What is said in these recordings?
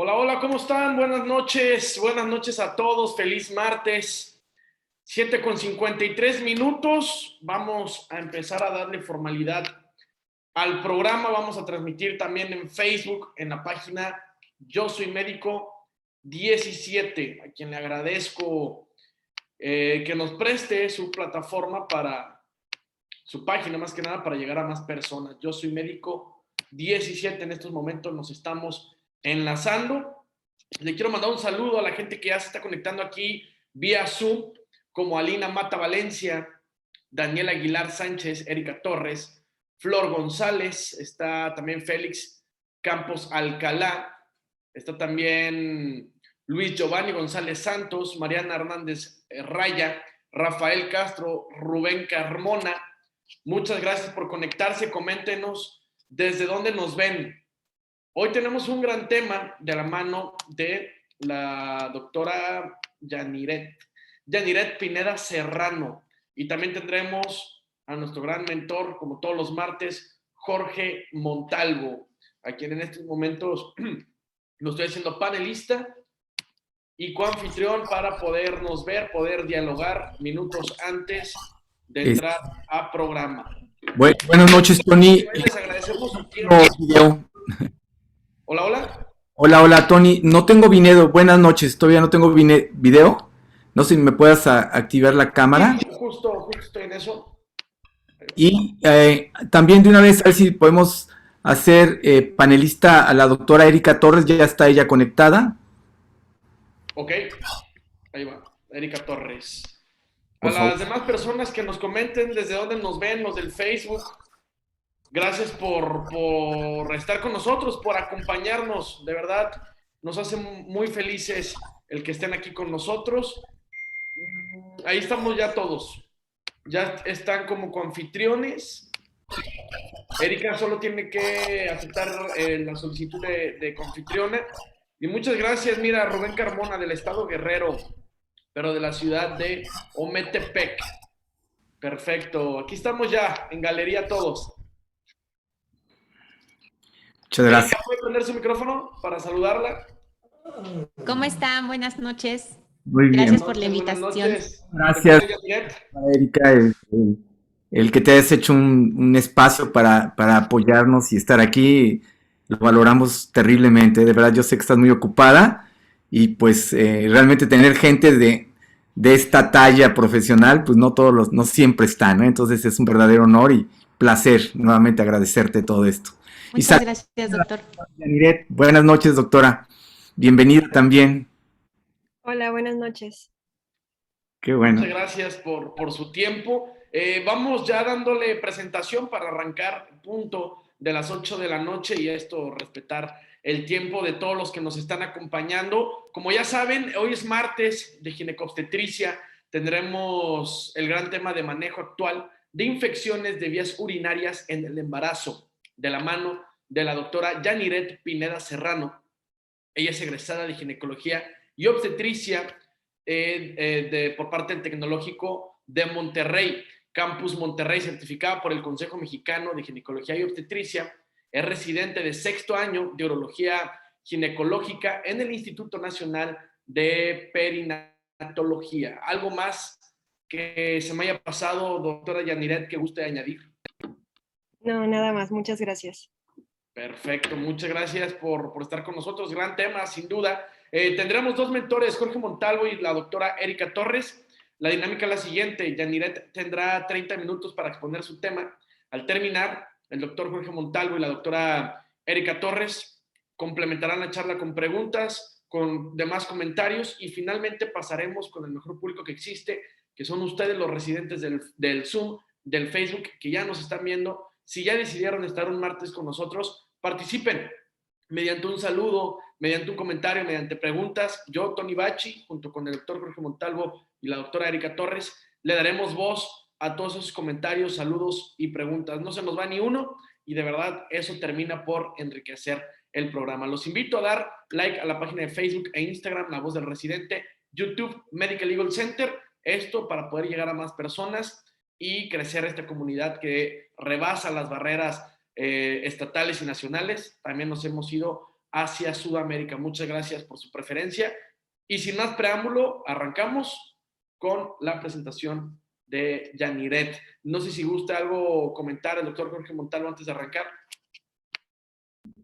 Hola, hola, ¿cómo están? Buenas noches a todos, feliz martes, 7:53. Vamos a empezar a darle formalidad al programa, vamos a transmitir también en Facebook, en la página Yo Soy Médico 17, a quien le agradezco que nos preste su plataforma para su página, más que nada para llegar a más personas. Yo Soy Médico 17, en estos momentos nos estamos enlazando. Le quiero mandar un saludo a la gente que ya se está conectando aquí vía Zoom, como Alina Mata Valencia, Daniel Aguilar Sánchez, Erika Torres, Flor González, está también Félix Campos Alcalá, está también Luis Giovanni González Santos, Mariana Hernández Raya, Rafael Castro, Rubén Carmona. Muchas gracias por conectarse, coméntenos desde dónde nos ven. Hoy tenemos un gran tema de la mano de la doctora Yaniret Pineda Serrano, y también tendremos a nuestro gran mentor, como todos los martes, Jorge Montalvo, a quien en estos momentos lo estoy haciendo panelista y coanfitrión para podernos ver, poder dialogar minutos antes de entrar a programa. Buenas noches, Tony. Les agradecemos su tiempo. Hola, hola. Hola, Tony. No tengo video. Buenas noches. Todavía no tengo video. No sé si me puedas activar la cámara. Sí, justo estoy en eso. Y también de una vez, a ver si podemos hacer panelista a la doctora Erika Torres. Ya está ella conectada. Ok, ahí va, Erika Torres. A las demás personas que nos comenten desde dónde nos ven, los del Facebook, gracias por estar con nosotros, por acompañarnos. De verdad, nos hace muy felices el que estén aquí con nosotros. Ahí estamos ya todos. Ya están como coanfitriones. Erika solo tiene que aceptar la solicitud de coanfitriona. Y muchas gracias, mira, Rubén Carmona del estado Guerrero, pero de la ciudad de Ometepec. Perfecto, aquí estamos ya en galería todos. Muchas gracias. Erika, ¿puede prender su micrófono para saludarla? ¿Cómo están? Buenas noches. Muy bien. Gracias por la invitación. Buenas noches. Gracias, Erika, el que te hayas hecho un espacio para apoyarnos y estar aquí. Lo valoramos terriblemente. De verdad, yo sé que estás muy ocupada y pues realmente tener gente de esta talla profesional, pues no siempre están, ¿no? Entonces es un verdadero honor y placer nuevamente agradecerte todo esto. Muchas gracias, doctor. Yaniret, buenas noches, doctora. Bienvenida también. Hola, buenas noches. Qué bueno. Muchas gracias por su tiempo. Vamos ya dándole presentación para arrancar punto de las 8 de la noche y esto respetar el tiempo de todos los que nos están acompañando. Como ya saben, hoy es martes de ginecobstetricia. Tendremos el gran tema de manejo actual de infecciones de vías urinarias en el embarazo, de la mano de la doctora Yaniret Pineda Serrano. Ella es egresada de ginecología y obstetricia por parte del Tecnológico de Monterrey, Campus Monterrey, certificada por el Consejo Mexicano de Ginecología y Obstetricia. Es residente de 6º año de urología ginecológica en el Instituto Nacional de Perinatología. ¿Algo más que se me haya pasado, doctora Yaniret, que guste añadir? No, nada más. Muchas gracias. Perfecto, muchas gracias por estar con nosotros. Gran tema, sin duda. Tendremos dos mentores, Jorge Montalvo y la doctora Erika Torres. La dinámica es la siguiente: Yaniret tendrá 30 minutos para exponer su tema. Al terminar, el doctor Jorge Montalvo y la doctora Erika Torres complementarán la charla con preguntas, con demás comentarios, y finalmente pasaremos con el mejor público que existe, que son ustedes, los residentes del Zoom, del Facebook, que ya nos están viendo. Si ya decidieron estar un martes con nosotros, participen mediante un saludo, mediante un comentario, mediante preguntas. Yo, Tony Bachi, junto con el doctor Jorge Montalvo y la doctora Erika Torres, le daremos voz a todos esos comentarios, saludos y preguntas. No se nos va ni uno y de verdad eso termina por enriquecer el programa. Los invito a dar like a la página de Facebook e Instagram, La Voz del Residente, YouTube, Medical Legal Center. Esto para poder llegar a más personas y crecer esta comunidad que rebasa las barreras estatales y nacionales. También nos hemos ido hacia Sudamérica. Muchas gracias por su preferencia. Y sin más preámbulo, arrancamos con la presentación de Yaniret. No sé si gusta algo comentar el doctor Jorge Montalvo antes de arrancar.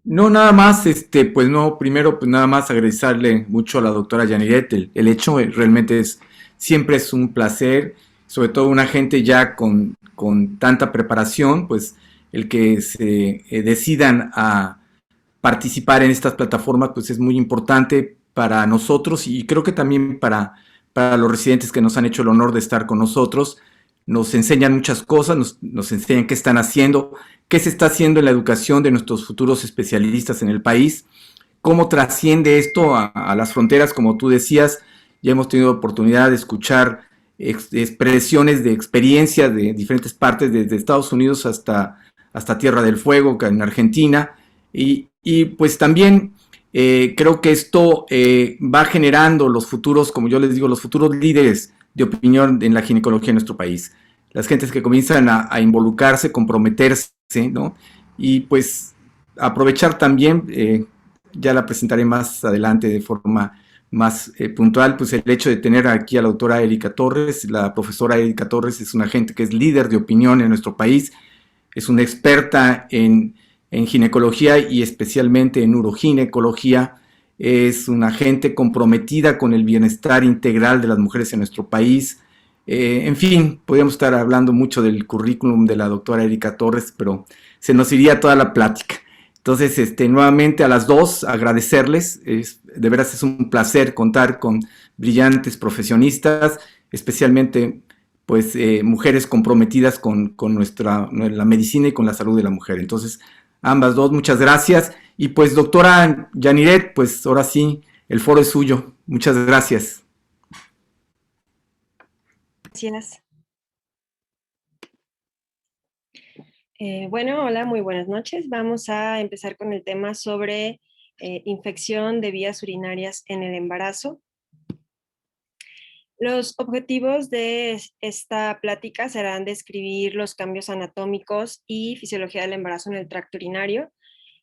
No, nada más, pues no, primero, pues nada más agradecerle mucho a la doctora Yaniret. El hecho realmente siempre es un placer, sobre todo una gente ya con tanta preparación, pues el que se decidan a participar en estas plataformas, pues es muy importante para nosotros y creo que también para los residentes que nos han hecho el honor de estar con nosotros. Nos enseñan muchas cosas, nos enseñan qué están haciendo, qué se está haciendo en la educación de nuestros futuros especialistas en el país, cómo trasciende esto a las fronteras, como tú decías. Ya hemos tenido oportunidad de escuchar expresiones de experiencia de diferentes partes, desde Estados Unidos hasta Tierra del Fuego, en Argentina, y pues también creo que esto va generando los futuros, como yo les digo, los futuros líderes de opinión en la ginecología en nuestro país. Las gentes que comienzan a involucrarse, comprometerse, ¿no? Y pues aprovechar también, ya la presentaré más adelante de forma más puntual, pues el hecho de tener aquí a la doctora Erika Torres. La profesora Erika Torres es una gente que es líder de opinión en nuestro país, es una experta en ginecología y especialmente en uroginecología. Es una gente comprometida con el bienestar integral de las mujeres en nuestro país. En fin, podríamos estar hablando mucho del currículum de la doctora Erika Torres, pero se nos iría toda la plática. Entonces, nuevamente a las dos, agradecerles. De veras es un placer contar con brillantes profesionistas, especialmente pues mujeres comprometidas con la medicina y con la salud de la mujer. Entonces, ambas dos, muchas gracias. Y pues, doctora Yaniret, pues ahora sí, el foro es suyo. Muchas gracias. Gracias. Bueno, hola, muy buenas noches. Vamos a empezar con el tema sobre infección de vías urinarias en el embarazo. Los objetivos de esta plática serán describir los cambios anatómicos y fisiología del embarazo en el tracto urinario,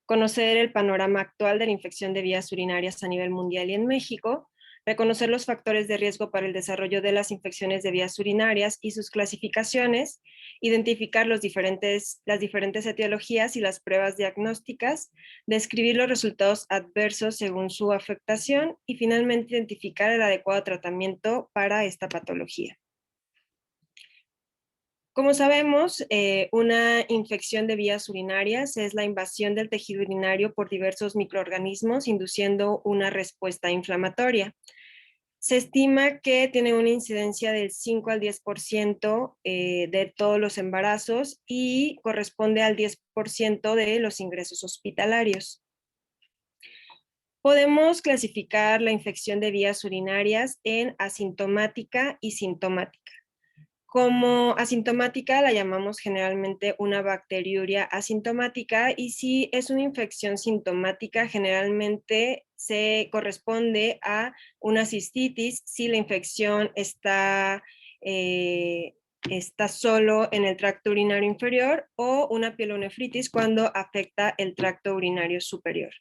conocer el panorama actual de la infección de vías urinarias a nivel mundial y en México, reconocer los factores de riesgo para el desarrollo de las infecciones de vías urinarias y sus clasificaciones, identificar las diferentes etiologías y las pruebas diagnósticas, describir los resultados adversos según su afectación y finalmente identificar el adecuado tratamiento para esta patología. Como sabemos, una infección de vías urinarias es la invasión del tejido urinario por diversos microorganismos, induciendo una respuesta inflamatoria. Se estima que tiene una incidencia del 5 al 10% de todos los embarazos y corresponde al 10% de los ingresos hospitalarios. Podemos clasificar la infección de vías urinarias en asintomática y sintomática. Como asintomática la llamamos generalmente una bacteriuria asintomática y si es una infección sintomática generalmente se corresponde a una cistitis si la infección está solo en el tracto urinario inferior o una pielonefritis cuando afecta el tracto urinario superior.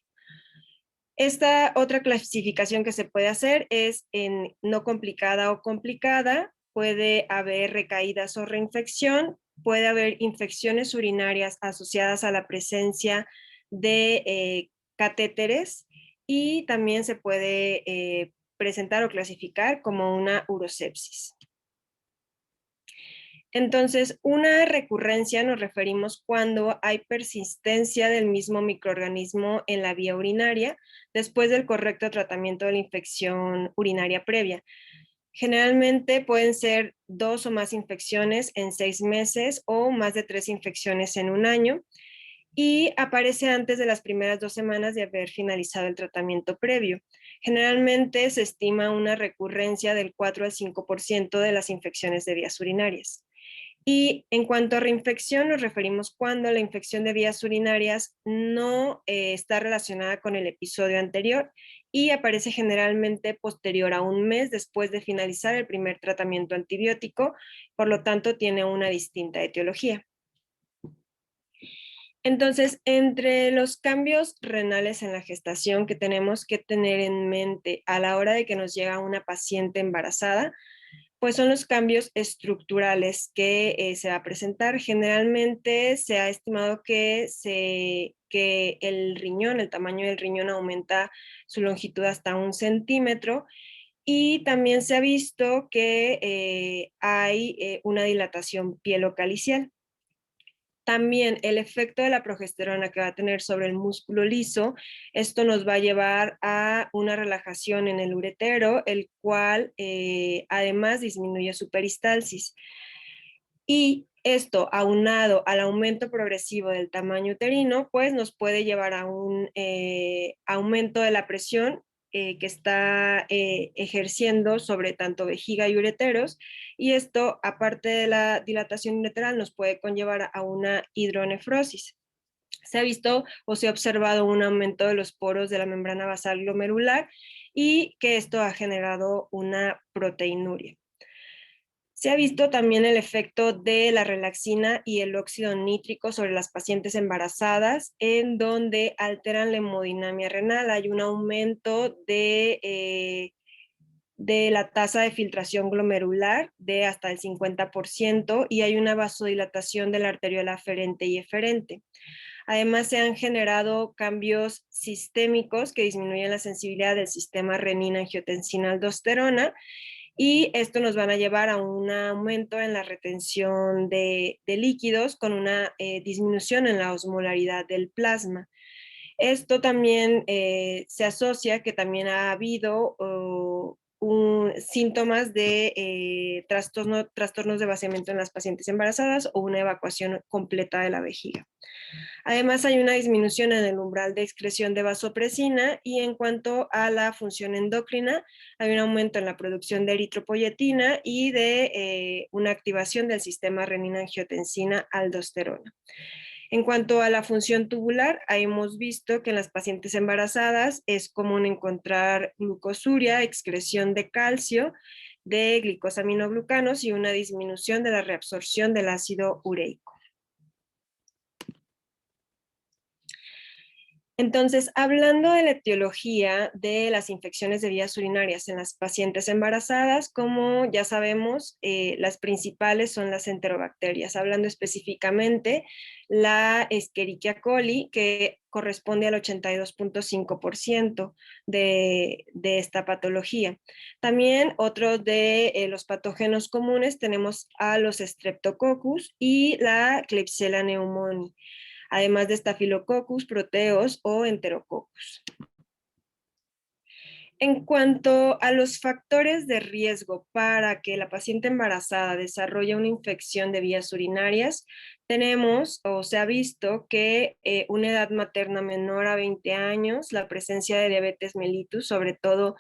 Esta otra clasificación que se puede hacer es en no complicada o complicada. Puede haber recaídas o reinfección, puede haber infecciones urinarias asociadas a la presencia de catéteres y también se puede presentar o clasificar como una urosepsis. Entonces, una recurrencia nos referimos cuando hay persistencia del mismo microorganismo en la vía urinaria después del correcto tratamiento de la infección urinaria previa. Generalmente pueden ser 2 o más infecciones en 6 meses o más de 3 infecciones en un año y aparece antes de las primeras 2 semanas de haber finalizado el tratamiento previo. Generalmente se estima una recurrencia del 4 al 5% de las infecciones de vías urinarias. Y en cuanto a reinfección, nos referimos cuando la infección de vías urinarias no está relacionada con el episodio anterior y aparece generalmente posterior a un mes después de finalizar el primer tratamiento antibiótico, por lo tanto tiene una distinta etiología. Entonces, entre los cambios renales en la gestación que tenemos que tener en mente a la hora de que nos llega una paciente embarazada, pues son los cambios estructurales que se va a presentar. Generalmente se ha estimado que el riñón, el tamaño del riñón aumenta su longitud hasta 1 centímetro, y también se ha visto que hay una dilatación pielocalicial. También el efecto de la progesterona que va a tener sobre el músculo liso, esto nos va a llevar a una relajación en el uretero, el cual además disminuye su peristalsis. Y esto, aunado al aumento progresivo del tamaño uterino, pues nos puede llevar a un aumento de la presión que está ejerciendo sobre tanto vejiga y ureteros, y esto, aparte de la dilatación ureteral, nos puede conllevar a una hidronefrosis. Se ha visto o se ha observado un aumento de los poros de la membrana basal glomerular, y que esto ha generado una proteinuria. Se ha visto también el efecto de la relaxina y el óxido nítrico sobre las pacientes embarazadas, en donde alteran la hemodinamia renal. Hay un aumento de la tasa de filtración glomerular de hasta el 50%, y hay una vasodilatación de la arteriola aferente y eferente. Además, se han generado cambios sistémicos que disminuyen la sensibilidad del sistema renina-angiotensina-aldosterona, y esto nos van a llevar a un aumento en la retención de líquidos, con una disminución en la osmolaridad del plasma. Esto también se asocia que también ha habido síntomas de trastornos de vaciamiento en las pacientes embarazadas, o una evacuación completa de la vejiga. Además, hay una disminución en el umbral de excreción de vasopresina, y en cuanto a la función endocrina, hay un aumento en la producción de eritropoyetina y de una activación del sistema renina-angiotensina-aldosterona. En cuanto a la función tubular, hemos visto que en las pacientes embarazadas es común encontrar glucosuria, excreción de calcio, de glicosaminoglucanos, y una disminución de la reabsorción del ácido ureico. Entonces, hablando de la etiología de las infecciones de vías urinarias en las pacientes embarazadas, como ya sabemos, las principales son las enterobacterias. Hablando específicamente, la Escherichia coli, que corresponde al 82.5% de esta patología. También otro de los patógenos comunes tenemos a los Streptococcus y la Klebsiella pneumoniae, además de Staphylococcus, Proteus o Enterococcus. En cuanto a los factores de riesgo para que la paciente embarazada desarrolle una infección de vías urinarias, tenemos o se ha visto que una edad materna menor a 20 años, la presencia de diabetes mellitus, sobre todo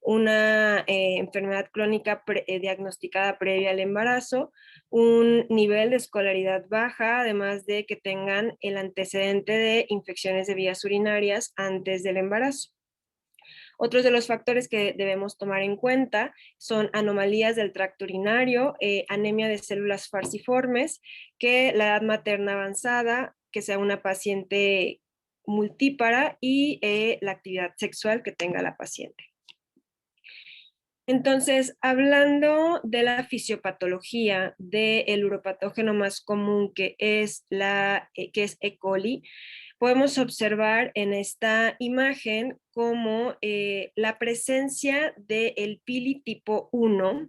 una enfermedad crónica diagnosticada previa al embarazo, un nivel de escolaridad baja, además de que tengan el antecedente de infecciones de vías urinarias antes del embarazo. Otros de los factores que debemos tomar en cuenta son anomalías del tracto urinario, anemia de células falciformes, que la edad materna avanzada, que sea una paciente multípara, y la actividad sexual que tenga la paciente. Entonces, hablando de la fisiopatología del uropatógeno más común, que es E. coli, podemos observar en esta imagen como la presencia del pili tipo 1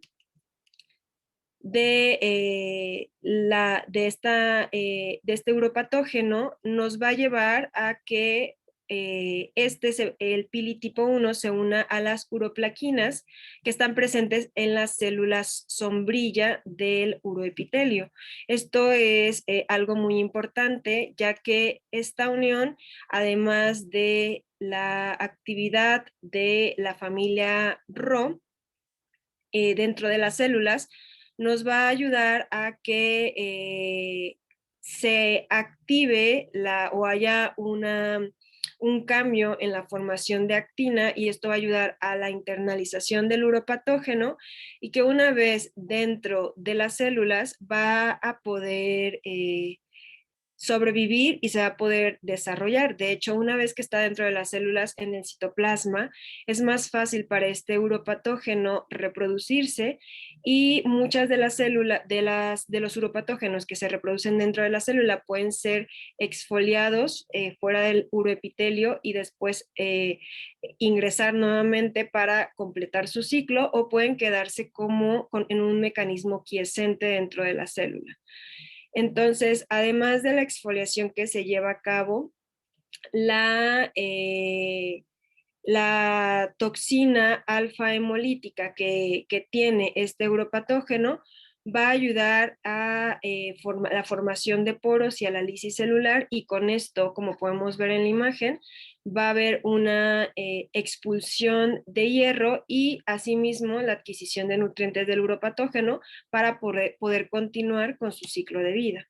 de este uropatógeno nos va a llevar a que el pili tipo 1 se una a las uroplaquinas, que están presentes en las células sombrilla del uroepitelio. Esto es algo muy importante, ya que esta unión, además de la actividad de la familia Rho dentro de las células, nos va a ayudar a que se active o haya un cambio en la formación de actina, y esto va a ayudar a la internalización del uropatógeno, y que una vez dentro de las células va a poder sobrevivir y se va a poder desarrollar. De hecho, una vez que está dentro de las células en el citoplasma, es más fácil para este uropatógeno reproducirse, y muchas de las células, de los uropatógenos que se reproducen dentro de la célula pueden ser exfoliados fuera del uroepitelio y después ingresar nuevamente para completar su ciclo, o pueden quedarse en un mecanismo quiescente dentro de la célula. Entonces, además de la exfoliación que se lleva a cabo, la toxina alfa hemolítica que tiene este uropatógeno va a ayudar a la formación de poros y a la lisis celular, y con esto, como podemos ver en la imagen, va a haber una expulsión de hierro y asimismo la adquisición de nutrientes del uropatógeno para poder continuar con su ciclo de vida.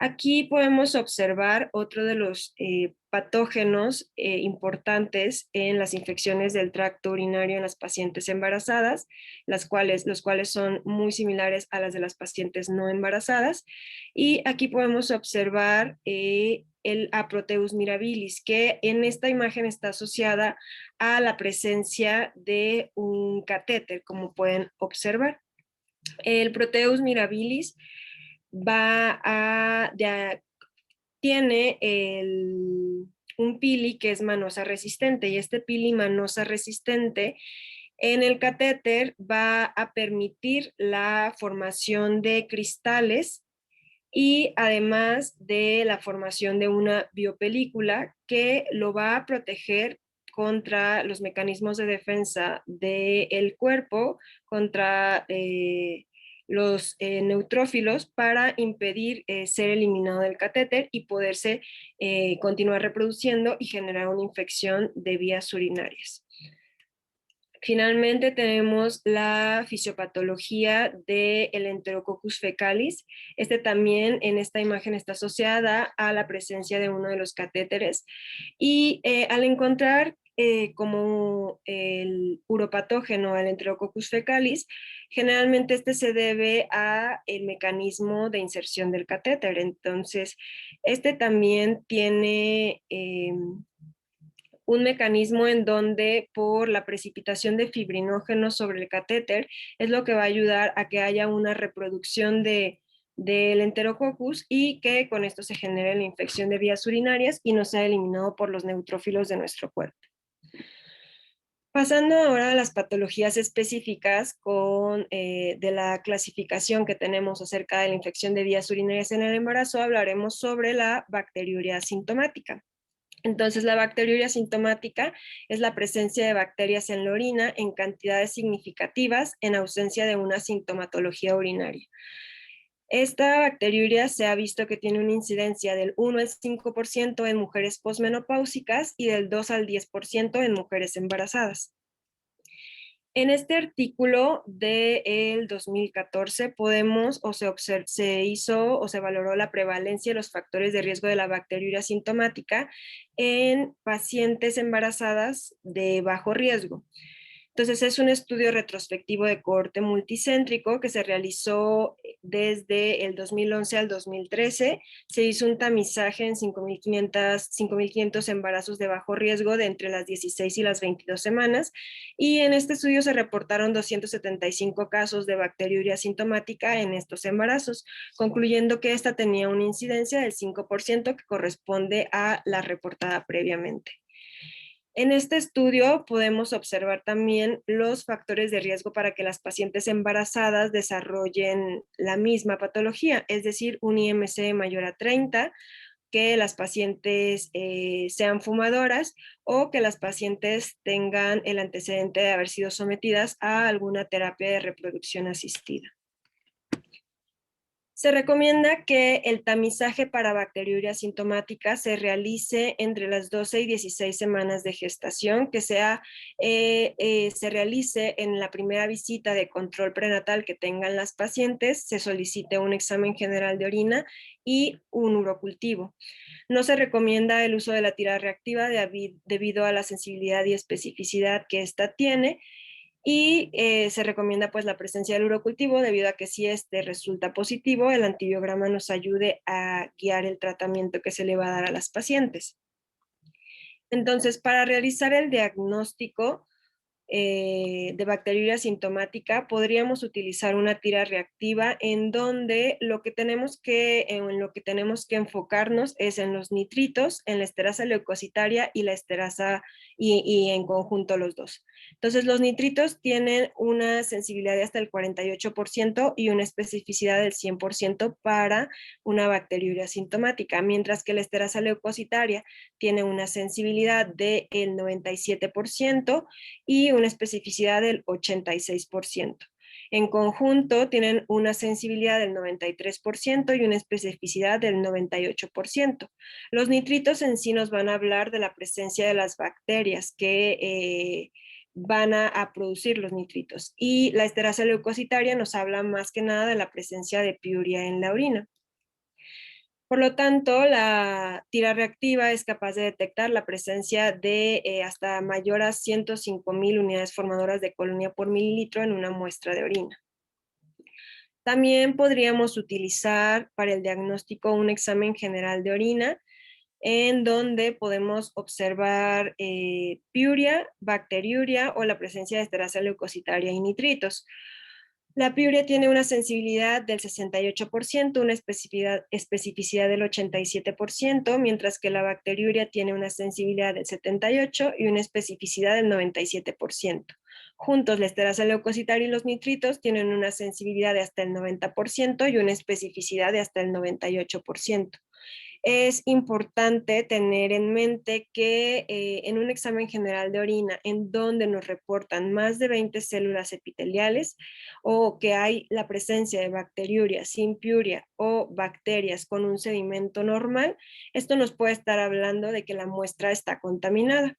Aquí podemos observar otro de los patógenos importantes en las infecciones del tracto urinario en las pacientes embarazadas, los cuales son muy similares a las de las pacientes no embarazadas. Y aquí podemos observar el Aproteus mirabilis, que en esta imagen está asociada a la presencia de un catéter, como pueden observar. El Proteus mirabilis tiene un pili que es manosa resistente, y este pili manosa resistente en el catéter va a permitir la formación de cristales y además de la formación de una biopelícula que lo va a proteger contra los mecanismos de defensa del cuerpo, contra los neutrófilos, para impedir ser eliminado del catéter y poderse continuar reproduciendo y generar una infección de vías urinarias. Finalmente tenemos la fisiopatología del Enterococcus fecalis. Este también en esta imagen está asociada a la presencia de uno de los catéteres, y al encontrar como el uropatógeno al Enterococcus fecalis, generalmente este se debe a el mecanismo de inserción del catéter. Entonces, este también tiene un mecanismo en donde por la precipitación de fibrinógenos sobre el catéter es lo que va a ayudar a que haya una reproducción del Enterococcus, y que con esto se genere la infección de vías urinarias y no sea eliminado por los neutrófilos de nuestro cuerpo. Pasando ahora a las patologías específicas de la clasificación que tenemos acerca de la infección de vías urinarias en el embarazo, hablaremos sobre la bacteriuria asintomática. Entonces, la bacteriuria asintomática es la presencia de bacterias en la orina en cantidades significativas en ausencia de una sintomatología urinaria. Esta bacteriuria se ha visto que tiene una incidencia del 1 al 5% en mujeres posmenopáusicas y del 2 al 10% en mujeres embarazadas. En este artículo del 2014 se valoró la prevalencia de los factores de riesgo de la bacteriuria asintomática en pacientes embarazadas de bajo riesgo. Entonces, es un estudio retrospectivo de cohorte multicéntrico que se realizó desde el 2011 al 2013. Se hizo un tamizaje en 5.500 embarazos de bajo riesgo de entre las 16 y las 22 semanas, y en este estudio se reportaron 275 casos de bacteriuria asintomática en estos embarazos, concluyendo que esta tenía una incidencia del 5% que corresponde a la reportada previamente. En este estudio podemos observar también los factores de riesgo para que las pacientes embarazadas desarrollen la misma patología, es decir, un IMC mayor a 30, que las pacientes sean fumadoras, o que las pacientes tengan el antecedente de haber sido sometidas a alguna terapia de reproducción asistida. Se recomienda que el tamizaje para bacteriuria asintomática se realice entre las 12 y 16 semanas de gestación, que se realice en la primera visita de control prenatal que tengan las pacientes, se solicite un examen general de orina y un urocultivo. No se recomienda el uso de la tira reactiva debido a la sensibilidad y especificidad que ésta tiene. y se recomienda pues la presencia del urocultivo debido a que si este resulta positivo, el antibiograma nos ayude a guiar el tratamiento que se le va a dar a las pacientes. Entonces, para realizar el diagnóstico de bacteriuria sintomática, podríamos utilizar una tira reactiva en donde en lo que tenemos que enfocarnos es en los nitritos, en la esterasa leucocitaria y la esterasa, y en conjunto los dos. Entonces, los nitritos tienen una sensibilidad de hasta el 48% y una especificidad del 100% para una bacteriuria sintomática, mientras que la esterasa leucocitaria tiene una sensibilidad del 97% y una especificidad del 86%. En conjunto tienen una sensibilidad del 93% y una especificidad del 98%. Los nitritos en sí nos van a hablar de la presencia de las bacterias que van a producir los nitritos, y la esterasa leucocitaria nos habla más que nada de la presencia de piuria en la orina. Por lo tanto, la tira reactiva es capaz de detectar la presencia de hasta mayor a 105,000 unidades formadoras de colonia por mililitro en una muestra de orina. También podríamos utilizar para el diagnóstico un examen general de orina, en donde podemos observar piuria, bacteriuria o la presencia de esterasa leucocitaria y nitritos. La piuria tiene una sensibilidad del 68%, una especificidad del 87%, mientras que la bacteriuria tiene una sensibilidad del 78% y una especificidad del 97%. Juntos, la esterasa leucocitaria y los nitritos tienen una sensibilidad de hasta el 90% y una especificidad de hasta el 98%. Es importante tener en mente que en un examen general de orina en donde nos reportan más de 20 células epiteliales o que hay la presencia de bacteriuria, simpiuria o bacterias con un sedimento normal, esto nos puede estar hablando de que la muestra está contaminada.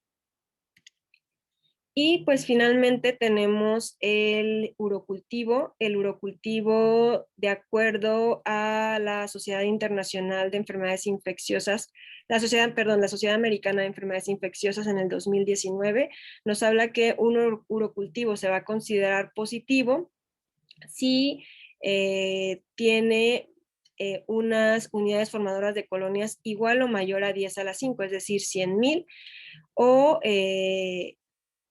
Y pues finalmente tenemos el urocultivo. El urocultivo, de acuerdo a la Sociedad Internacional de Enfermedades Infecciosas, la Sociedad Americana de Enfermedades Infecciosas en el 2019, nos habla que un urocultivo se va a considerar positivo si tiene unas unidades formadoras de colonias igual o mayor a 10 a la 5, es decir, 100,000, o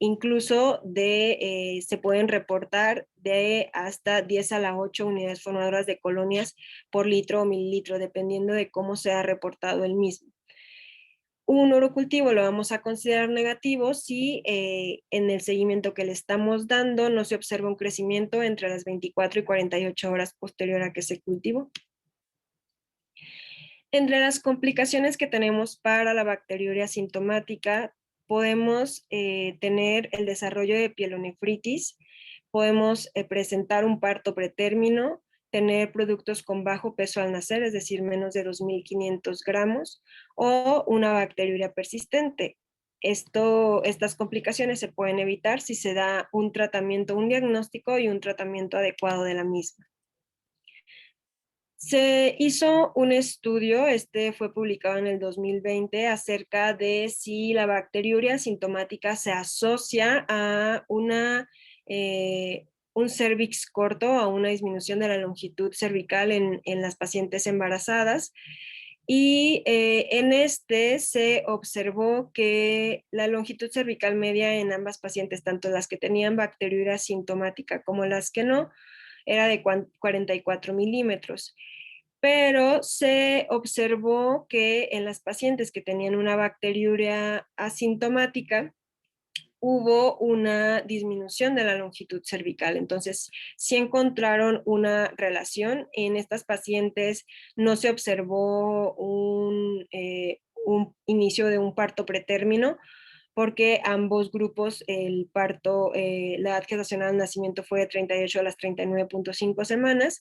incluso se pueden reportar de hasta 10 a la 8 unidades formadoras de colonias por litro o mililitro, dependiendo de cómo se ha reportado el mismo. Un urocultivo lo vamos a considerar negativo si en el seguimiento que le estamos dando no se observa un crecimiento entre las 24 y 48 horas posterior a que se cultivó. Entre las complicaciones que tenemos para la bacteriuria sintomática, podemos tener el desarrollo de pielonefritis, podemos presentar un parto pretérmino, tener productos con bajo peso al nacer, es decir, menos de 2.500 gramos, o una bacteriuria persistente. Estas complicaciones se pueden evitar si se da un tratamiento, un diagnóstico y un tratamiento adecuado de la misma. Se hizo un estudio, este fue publicado en el 2020, acerca de si la bacteriuria sintomática se asocia a un cervix corto, a una disminución de la longitud cervical en las pacientes embarazadas. Y en este se observó que la longitud cervical media en ambas pacientes, tanto las que tenían bacteriuria sintomática como las que no, era de 44 milímetros. Pero se observó que en las pacientes que tenían una bacteriuria asintomática, hubo una disminución de la longitud cervical. Entonces, sí encontraron una relación. En estas pacientes no se observó un inicio de un parto pretérmino, porque ambos grupos, el parto, la edad gestacional al nacimiento fue de 38 a las 39.5 semanas.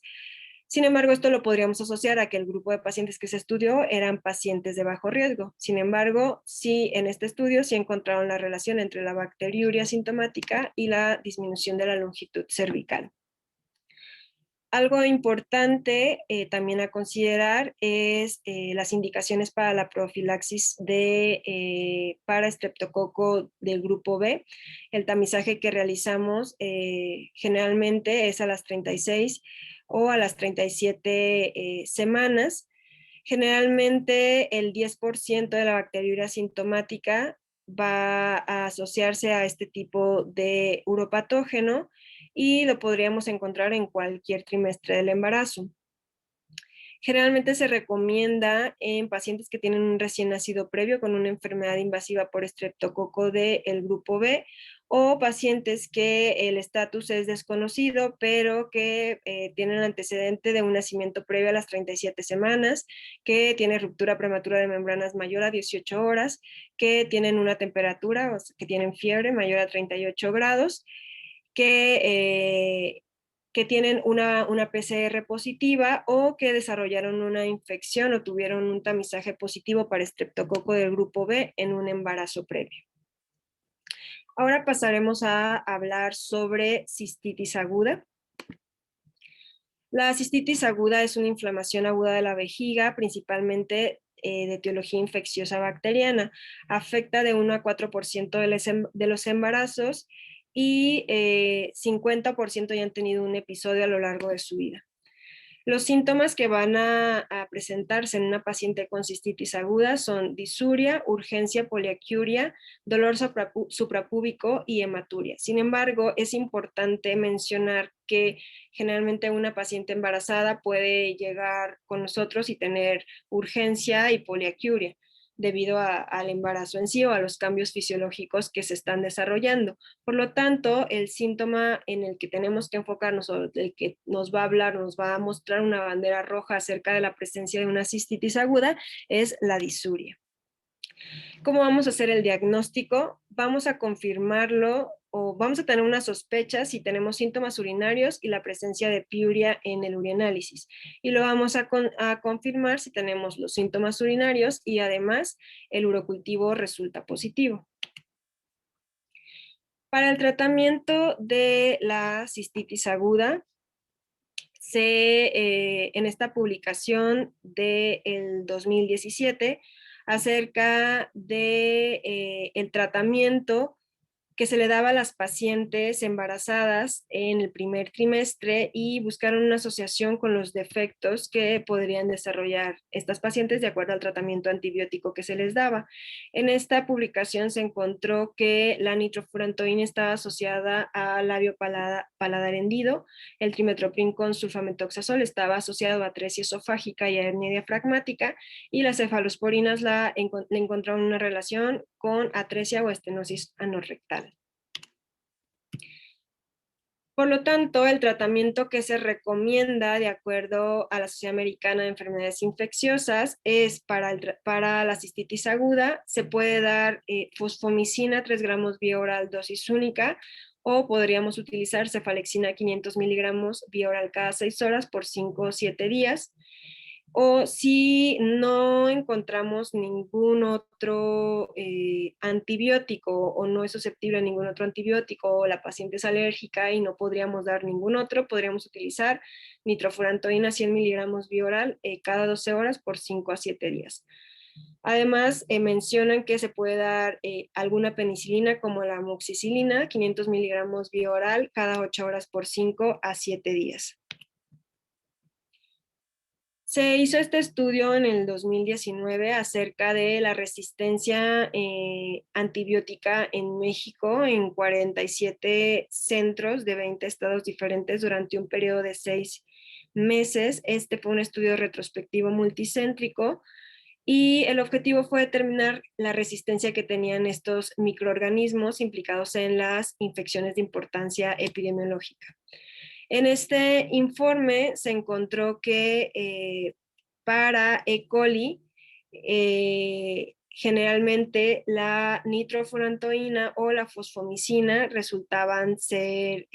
Sin embargo, esto lo podríamos asociar a que el grupo de pacientes que se estudió eran pacientes de bajo riesgo. Sin embargo, sí, en este estudio sí encontraron la relación entre la bacteriuria sintomática y la disminución de la longitud cervical. Algo importante también a considerar es las indicaciones para la profilaxis para estreptococo del grupo B. El tamizaje que realizamos generalmente es a las 36 o a las 37 semanas. Generalmente el 10% de la bacteriuria asintomática va a asociarse a este tipo de uropatógeno y lo podríamos encontrar en cualquier trimestre del embarazo. Generalmente se recomienda en pacientes que tienen un recién nacido previo con una enfermedad invasiva por estreptococo del grupo B o pacientes que el estatus es desconocido, pero que tienen antecedente de un nacimiento previo a las 37 semanas, que tiene ruptura prematura de membranas mayor a 18 horas, que tienen una temperatura, o sea, que tienen fiebre mayor a 38 grados, que tienen una PCR positiva o que desarrollaron una infección o tuvieron un tamizaje positivo para estreptococo del grupo B en un embarazo previo. Ahora pasaremos a hablar sobre cistitis aguda. La cistitis aguda es una inflamación aguda de la vejiga, principalmente de etiología infecciosa bacteriana. Afecta de 1 a 4% de los embarazos y 50% ya han tenido un episodio a lo largo de su vida. Los síntomas que van a presentarse en una paciente con cistitis aguda son disuria, urgencia, poliaquiuria, dolor suprapúbico y hematuria. Sin embargo, es importante mencionar que generalmente una paciente embarazada puede llegar con nosotros y tener urgencia y poliaquiuria debido al embarazo en sí o a los cambios fisiológicos que se están desarrollando. Por lo tanto, el síntoma en el que tenemos que enfocarnos o el que nos va a hablar, nos va a mostrar una bandera roja acerca de la presencia de una cistitis aguda es la disuria. ¿Cómo vamos a hacer el diagnóstico? Vamos a confirmarlo o vamos a tener una sospecha si tenemos síntomas urinarios y la presencia de piuria en el urianálisis. Y lo vamos a confirmar si tenemos los síntomas urinarios y además el urocultivo resulta positivo. Para el tratamiento de la cistitis aguda, en esta publicación del 2017 acerca de el tratamiento que se le daba a las pacientes embarazadas en el primer trimestre y buscaron una asociación con los defectos que podrían desarrollar estas pacientes de acuerdo al tratamiento antibiótico que se les daba. En esta publicación se encontró que la nitrofurantoína estaba asociada a labio paladar hendido, el trimethoprim con sulfamethoxazol estaba asociado a atresia esofágica y a hernia diafragmática, y las cefalosporinas le encontraron una relación con atresia o estenosis anorrectal. Por lo tanto, el tratamiento que se recomienda de acuerdo a la Sociedad Americana de Enfermedades Infecciosas es para la cistitis aguda, se puede dar fosfomicina 3 gramos vía oral dosis única, o podríamos utilizar cefalexina 500 miligramos vía oral cada 6 horas por 5 o 7 días. O si no encontramos ningún otro antibiótico o no es susceptible a ningún otro antibiótico o la paciente es alérgica y no podríamos dar ningún otro, podríamos utilizar nitrofurantoína 100 miligramos vía oral cada 12 horas por 5 a 7 días. Además, mencionan que se puede dar alguna penicilina como la amoxicilina, 500 miligramos vía oral cada 8 horas por 5 a 7 días. Se hizo este estudio en el 2019 acerca de la resistencia antibiótica en México en 47 centros de 20 estados diferentes durante un periodo de 6 meses. Este fue un estudio retrospectivo multicéntrico y el objetivo fue determinar la resistencia que tenían estos microorganismos implicados en las infecciones de importancia epidemiológica. En este informe se encontró que para E. coli, generalmente la nitrofurantoína o la fosfomicina resultaban ser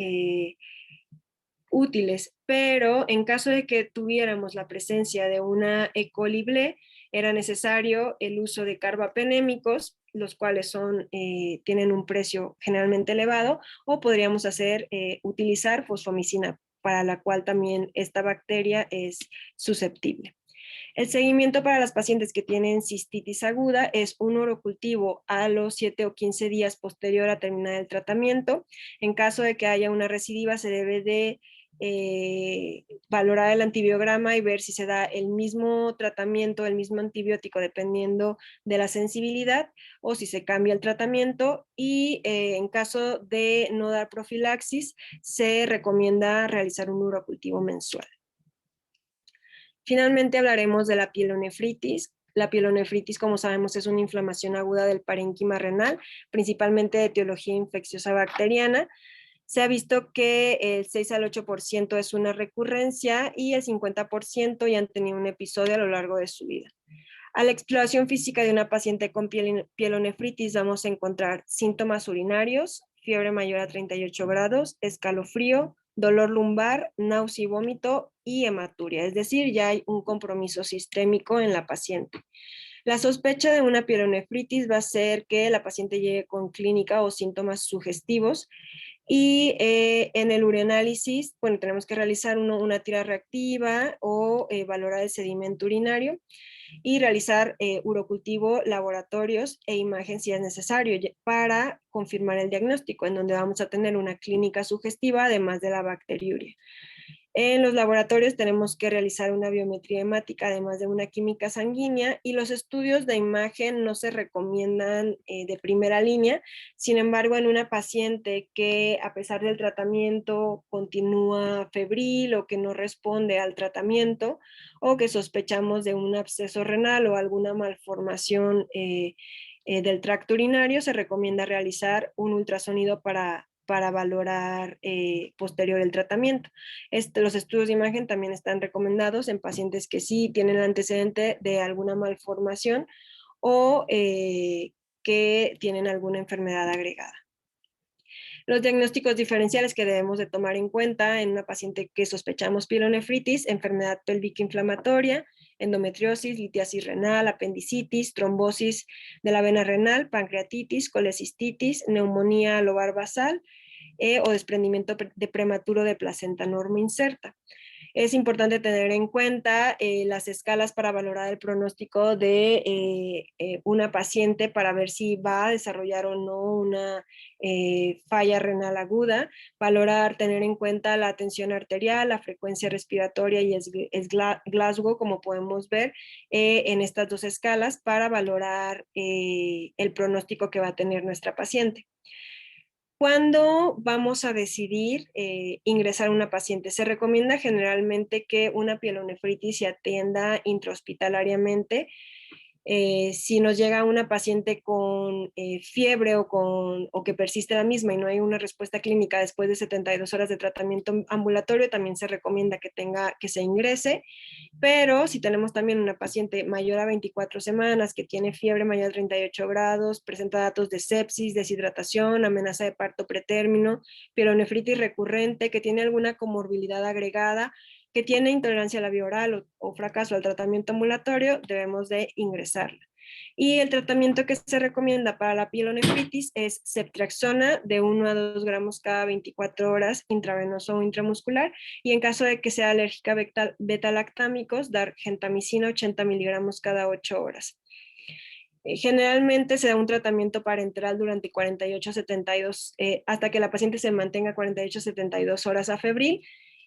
útiles, pero en caso de que tuviéramos la presencia de una E. coli ble, era necesario el uso de carbapenémicos, los cuales tienen un precio generalmente elevado, o podríamos utilizar fosfomicina para la cual también esta bacteria es susceptible. El seguimiento para las pacientes que tienen cistitis aguda es un urocultivo a los 7 o 15 días posterior a terminar el tratamiento. En caso de que haya una recidiva, se debe de valorar el antibiograma y ver si se da el mismo tratamiento, el mismo antibiótico, dependiendo de la sensibilidad, o si se cambia el tratamiento. Y en caso de no dar profilaxis, se recomienda realizar un urocultivo mensual. Finalmente hablaremos de la pielonefritis. La pielonefritis, como sabemos, es una inflamación aguda del parénquima renal, principalmente de etiología infecciosa bacteriana. Se ha visto que el 6 al 8% es una recurrencia y el 50% ya han tenido un episodio a lo largo de su vida. A la exploración física de una paciente con pielonefritis vamos a encontrar síntomas urinarios, fiebre mayor a 38 grados, escalofrío, dolor lumbar, náusea y vómito y hematuria, es decir, ya hay un compromiso sistémico en la paciente. La sospecha de una pielonefritis va a ser que la paciente llegue con clínica o síntomas sugestivos. Y en el ureanálisis, bueno, tenemos que realizar una tira reactiva o valorar el sedimento urinario y realizar urocultivo, laboratorios e imagen si es necesario para confirmar el diagnóstico, en donde vamos a tener una clínica sugestiva además de la bacteriuria. En los laboratorios tenemos que realizar una biometría hemática, además de una química sanguínea, y los estudios de imagen no se recomiendan de primera línea. Sin embargo, en una paciente que a pesar del tratamiento continúa febril o que no responde al tratamiento, o que sospechamos de un absceso renal o alguna malformación del tracto urinario, se recomienda realizar un ultrasonido para valorar posterior el tratamiento. Los estudios de imagen también están recomendados en pacientes que sí tienen el antecedente de alguna malformación o que tienen alguna enfermedad agregada. Los diagnósticos diferenciales que debemos de tomar en cuenta en una paciente que sospechamos pielonefritis: enfermedad pélvica inflamatoria, endometriosis, litiasis renal, apendicitis, trombosis de la vena renal, pancreatitis, colecistitis, neumonía lobar basal o desprendimiento de prematuro de placenta normo inserta. Es importante tener en cuenta las escalas para valorar el pronóstico de una paciente para ver si va a desarrollar o no una falla renal aguda, valorar, tener en cuenta la tensión arterial, la frecuencia respiratoria y es Glasgow, como podemos ver en estas dos escalas, para valorar el pronóstico que va a tener nuestra paciente. ¿Cuándo vamos a decidir ingresar a una paciente? Se recomienda generalmente que una pielonefritis se atienda intrahospitalariamente. Si nos llega una paciente con fiebre o que persiste la misma y no hay una respuesta clínica después de 72 horas de tratamiento ambulatorio, también se recomienda que se ingrese. Pero si tenemos también una paciente mayor a 24 semanas que tiene fiebre mayor a 38 grados, presenta datos de sepsis, deshidratación, amenaza de parto pretérmino, pielonefritis recurrente, que tiene alguna comorbilidad agregada, que tiene intolerancia a la vía oral o fracaso al tratamiento ambulatorio, debemos de ingresarla. Y el tratamiento que se recomienda para la pielonefritis es ceftriaxona de 1 a 2 gramos cada 24 horas, intravenoso o intramuscular, y en caso de que sea alérgica a beta-lactámicos, dar gentamicina 80 miligramos cada 8 horas. Generalmente se da un tratamiento parenteral durante 48 a 72, hasta que la paciente se mantenga 48 a 72 horas afebril,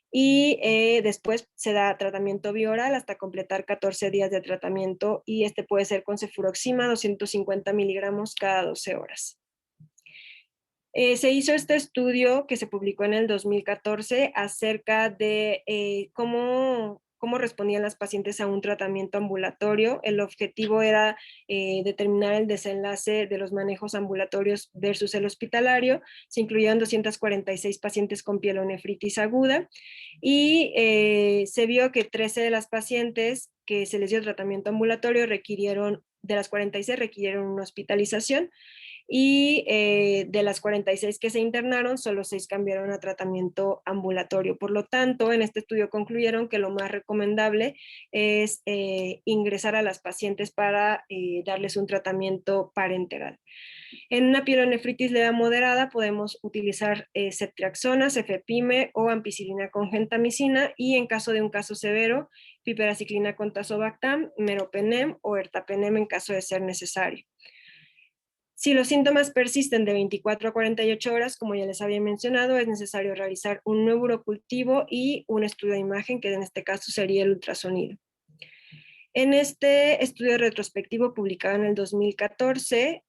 y después se da tratamiento bioral hasta completar 14 días de tratamiento, y este puede ser con cefuroxima 250 miligramos cada 12 horas. Se hizo este estudio que se publicó en el 2014 acerca de cómo respondían las pacientes a un tratamiento ambulatorio. El objetivo era determinar el desenlace de los manejos ambulatorios versus el hospitalario. Se incluyeron 246 pacientes con pielonefritis aguda y se vio que 13 de las pacientes que se les dio tratamiento ambulatorio de las 46 requirieron una hospitalización. y de las 46 que se internaron, solo 6 cambiaron a tratamiento ambulatorio. Por lo tanto, en este estudio concluyeron que lo más recomendable es ingresar a las pacientes para darles un tratamiento parenteral. En una pielonefritis leve moderada podemos utilizar ceftriaxona, cefepime o ampicilina con gentamicina, y en caso de un caso severo, piperaciclina con tazobactam, meropenem o ertapenem en caso de ser necesario. Si los síntomas persisten de 24 a 48 horas, como ya les había mencionado, es necesario realizar un nuevo urocultivo y un estudio de imagen, que en este caso sería el ultrasonido. En este estudio retrospectivo publicado en el 2014,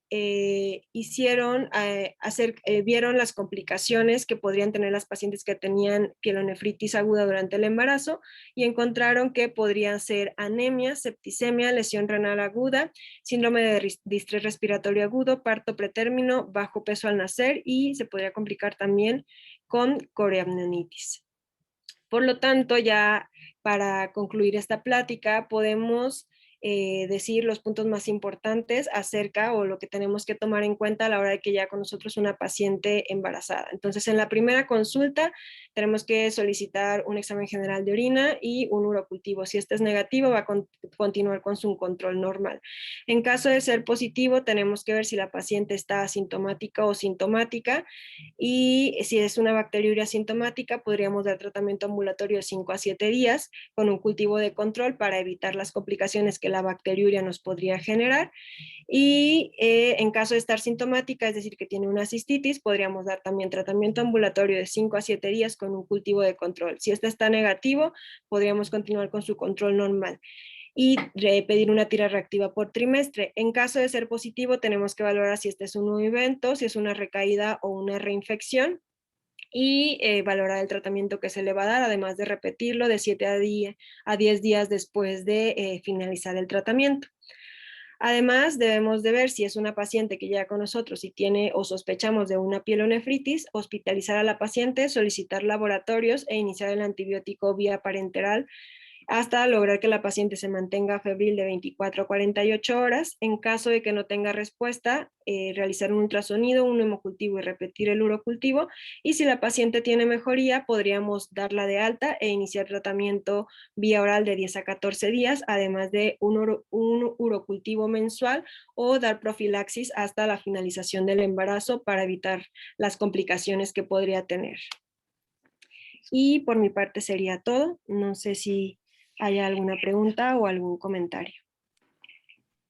vieron las complicaciones que podrían tener las pacientes que tenían pielonefritis aguda durante el embarazo, y encontraron que podrían ser anemia, septicemia, lesión renal aguda, síndrome de distrés respiratorio agudo, parto pretérmino, bajo peso al nacer, y se podría complicar también con coreamnionitis. Por lo tanto, ya para concluir esta plática, podemos decir los puntos más importantes acerca, o lo que tenemos que tomar en cuenta a la hora de que ya con nosotros una paciente embarazada. Entonces, en la primera consulta tenemos que solicitar un examen general de orina y un urocultivo. Si este es negativo, va a continuar con su control normal. En caso de ser positivo, tenemos que ver si la paciente está asintomática o sintomática, y si es una bacteriuria asintomática, podríamos dar tratamiento ambulatorio 5 a 7 días con un cultivo de control para evitar las complicaciones que la bacteriuria nos podría generar. Y en caso de estar sintomática, es decir, que tiene una cistitis, podríamos dar también tratamiento ambulatorio de 5 a 7 días con un cultivo de control. Si este está negativo, podríamos continuar con su control normal y pedir una tira reactiva por trimestre. En caso de ser positivo, tenemos que valorar si este es un nuevo evento, si es una recaída o una reinfección, y valorar el tratamiento que se le va a dar, además de repetirlo de 7 a 10 días después de finalizar el tratamiento. Además, debemos de ver si es una paciente que llega con nosotros y tiene o sospechamos de una pielonefritis, hospitalizar a la paciente, solicitar laboratorios e iniciar el antibiótico vía parenteral hasta lograr que la paciente se mantenga febril de 24 a 48 horas. En caso de que no tenga respuesta, realizar un ultrasonido, un hemocultivo y repetir el urocultivo. Y si la paciente tiene mejoría, podríamos darla de alta e iniciar tratamiento vía oral de 10 a 14 días, además de un urocultivo mensual, o dar profilaxis hasta la finalización del embarazo para evitar las complicaciones que podría tener. Y por mi parte sería todo. No sé si hay alguna pregunta o algún comentario.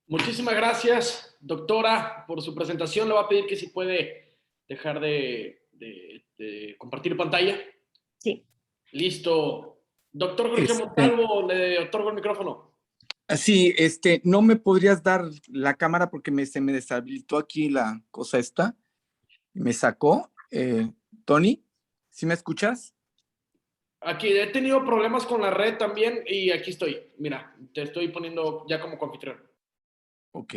Muchísimas gracias, doctora, por su presentación. Le voy a pedir que si puede dejar de compartir pantalla. Sí. Listo. Doctor Jorge Montalvo, le otorgo el micrófono. Sí, no me podrías dar la cámara porque se me deshabilitó aquí la cosa esta. Me sacó. Tony, ¿sí me escuchas? Aquí he tenido problemas con la red también y aquí estoy. Mira, te estoy poniendo ya como anfitrión. Ok.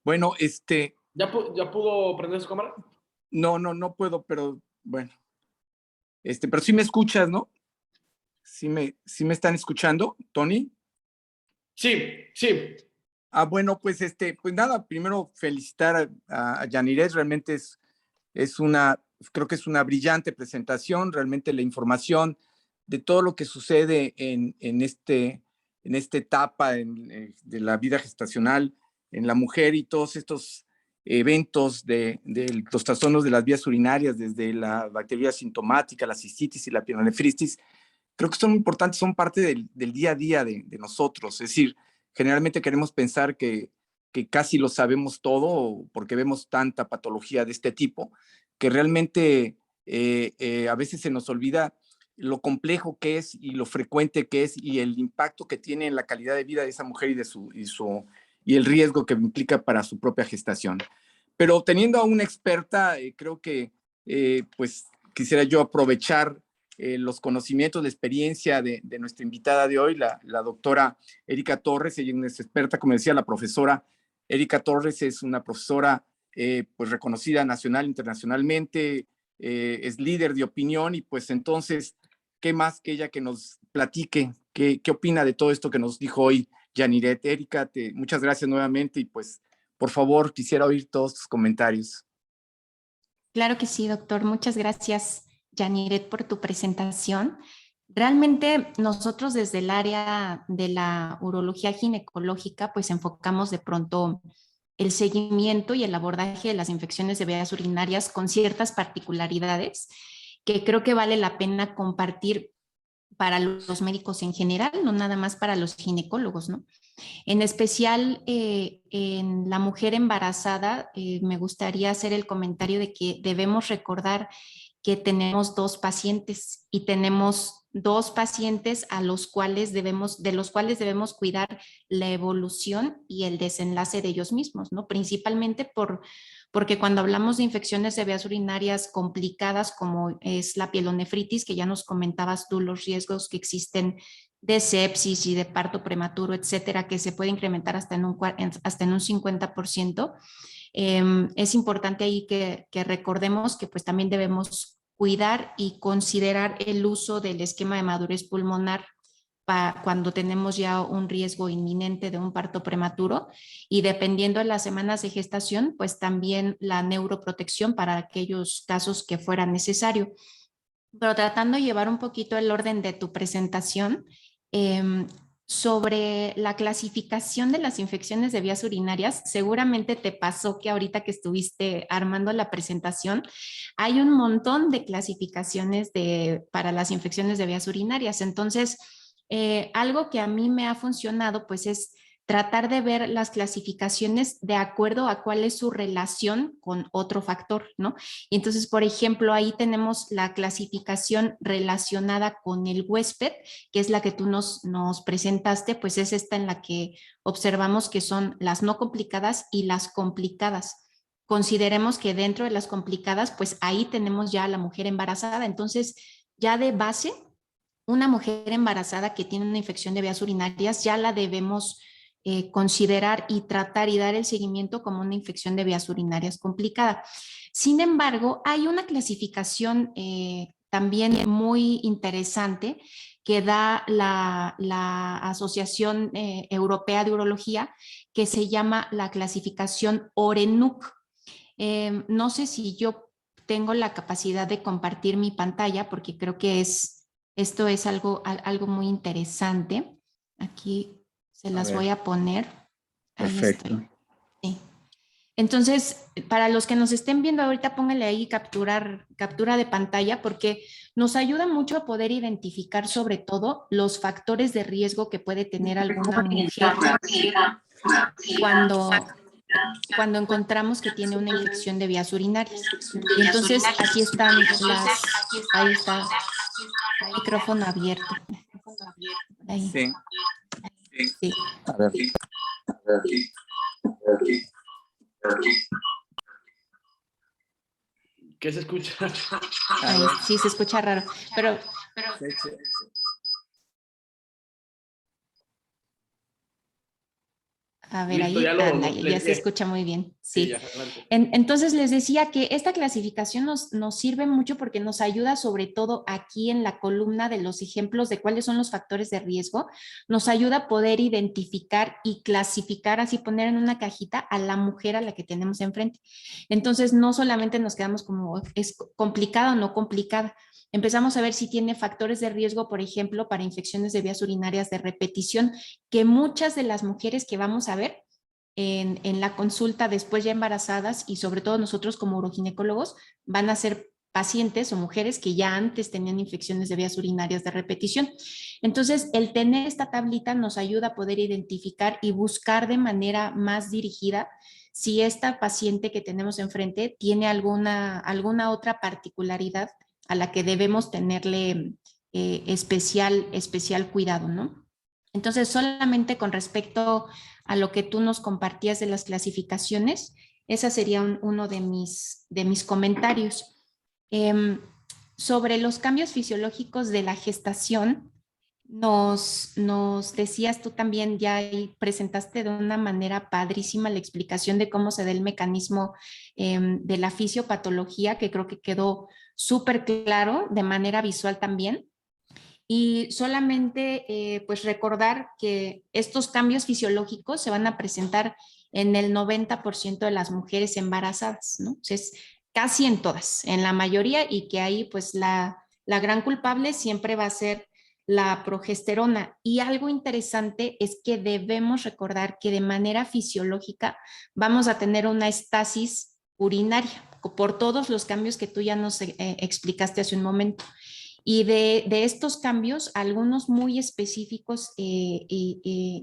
Bueno, ¿Ya pudo prender su cámara? No puedo, pero bueno. Pero sí me escuchas, ¿no? ¿Sí me están escuchando, Tony? Sí. Bueno, pues pues nada, primero felicitar a Yanirés, realmente creo que es una brillante presentación, realmente la información de todo lo que sucede en esta etapa de la vida gestacional en la mujer, y todos estos eventos de los trastornos de las vías urinarias, desde la bacteria sintomática, la cistitis y la pielonefritis, creo que son importantes, son parte del día a día de nosotros. Es decir, generalmente queremos pensar que casi lo sabemos todo porque vemos tanta patología de este tipo, que realmente a veces se nos olvida lo complejo que es y lo frecuente que es, y el impacto que tiene en la calidad de vida de esa mujer y el riesgo que implica para su propia gestación. Pero teniendo a una experta, creo que pues quisiera yo aprovechar los conocimientos, la experiencia de nuestra invitada de hoy, la doctora Erika Torres. Ella es experta, como decía la profesora. Erika Torres es una profesora pues reconocida nacional, internacionalmente, es líder de opinión, y pues entonces, ¿qué más que ella que nos platique? ¿Qué opina de todo esto que nos dijo hoy Yaniret. Erika, muchas gracias nuevamente y pues, por favor, quisiera oír todos tus comentarios. Claro que sí, doctor. Muchas gracias, Yaniret, por tu presentación. Realmente nosotros desde el área de la urología ginecológica, pues enfocamos de pronto el seguimiento y el abordaje de las infecciones de vías urinarias con ciertas particularidades que creo que vale la pena compartir para los médicos en general, no nada más para los ginecólogos, ¿no? En especial en la mujer embarazada, me gustaría hacer el comentario de que debemos recordar que tenemos dos pacientes y tenemos dos pacientes a los cuales de los cuales debemos cuidar la evolución y el desenlace de ellos mismos, ¿no? Principalmente porque cuando hablamos de infecciones de vías urinarias complicadas como es la pielonefritis, que ya nos comentabas tú los riesgos que existen de sepsis y de parto prematuro, etcétera, que se puede incrementar hasta en un 50%, es importante ahí que recordemos que pues también debemos cuidar y considerar el uso del esquema de madurez pulmonar cuando tenemos ya un riesgo inminente de un parto prematuro y dependiendo de las semanas de gestación, pues también la neuroprotección para aquellos casos que fuera necesario. Pero tratando de llevar un poquito el orden de tu presentación, sobre la clasificación de las infecciones de vías urinarias, seguramente te pasó que ahorita que estuviste armando la presentación, hay un montón de clasificaciones para las infecciones de vías urinarias. Entonces, algo que a mí me ha funcionado, pues es tratar de ver las clasificaciones de acuerdo a cuál es su relación con otro factor, ¿no? Y entonces, por ejemplo, ahí tenemos la clasificación relacionada con el huésped, que es la que tú nos presentaste, pues es esta en la que observamos que son las no complicadas y las complicadas. Consideremos que dentro de las complicadas, pues ahí tenemos ya a la mujer embarazada. Entonces, ya de base, una mujer embarazada que tiene una infección de vías urinarias ya la debemos considerar y tratar y dar el seguimiento como una infección de vías urinarias complicada. Sin embargo, hay una clasificación también muy interesante que da la Asociación Europea de Urología, que se llama la clasificación ORENUC. No sé si yo tengo la capacidad de compartir mi pantalla porque creo que esto es algo muy interesante. Aquí se las voy a poner. Ahí Perfecto. estoy. Sí. Entonces, para los que nos estén viendo ahorita, pónganle ahí captura de pantalla porque nos ayuda mucho a poder identificar sobre todo los factores de riesgo que puede tener alguna mujer cuando encontramos que tiene una infección de vías urinarias. Y entonces aquí están ahí está el micrófono abierto. Ahí. Sí. Sí. A ver. ¿Qué se escucha? Ahí, sí, se escucha raro, pero a ver, Listo, ahí ya ya se escucha muy bien. Sí. ya, adelante. Entonces les decía que esta clasificación nos sirve mucho porque nos ayuda sobre todo aquí en la columna de los ejemplos de cuáles son los factores de riesgo. Nos ayuda a poder identificar y clasificar, así poner en una cajita a la mujer a la que tenemos enfrente. Entonces no solamente nos quedamos como es complicada o no complicada. Empezamos a ver si tiene factores de riesgo, por ejemplo, para infecciones de vías urinarias de repetición, que muchas de las mujeres que vamos a ver en la consulta después ya embarazadas y sobre todo nosotros como uroginecólogos van a ser pacientes o mujeres que ya antes tenían infecciones de vías urinarias de repetición. Entonces, el tener esta tablita nos ayuda a poder identificar y buscar de manera más dirigida si esta paciente que tenemos enfrente tiene alguna otra particularidad a la que debemos tenerle especial cuidado, ¿no? Entonces, solamente con respecto a lo que tú nos compartías de las clasificaciones, esa sería uno de mis comentarios. Sobre los cambios fisiológicos de la gestación, nos decías tú también, ya ahí presentaste de una manera padrísima la explicación de cómo se da el mecanismo de la fisiopatología, que creo que quedó súper claro de manera visual también. Y solamente pues recordar que estos cambios fisiológicos se van a presentar en el 90% de las mujeres embarazadas, ¿no? Entonces, casi en todas, en la mayoría, y que ahí pues la gran culpable siempre va a ser la progesterona. Y algo interesante es que debemos recordar que de manera fisiológica vamos a tener una estasis urinaria por todos los cambios que tú ya nos explicaste hace un momento. Y de estos cambios, algunos muy específicos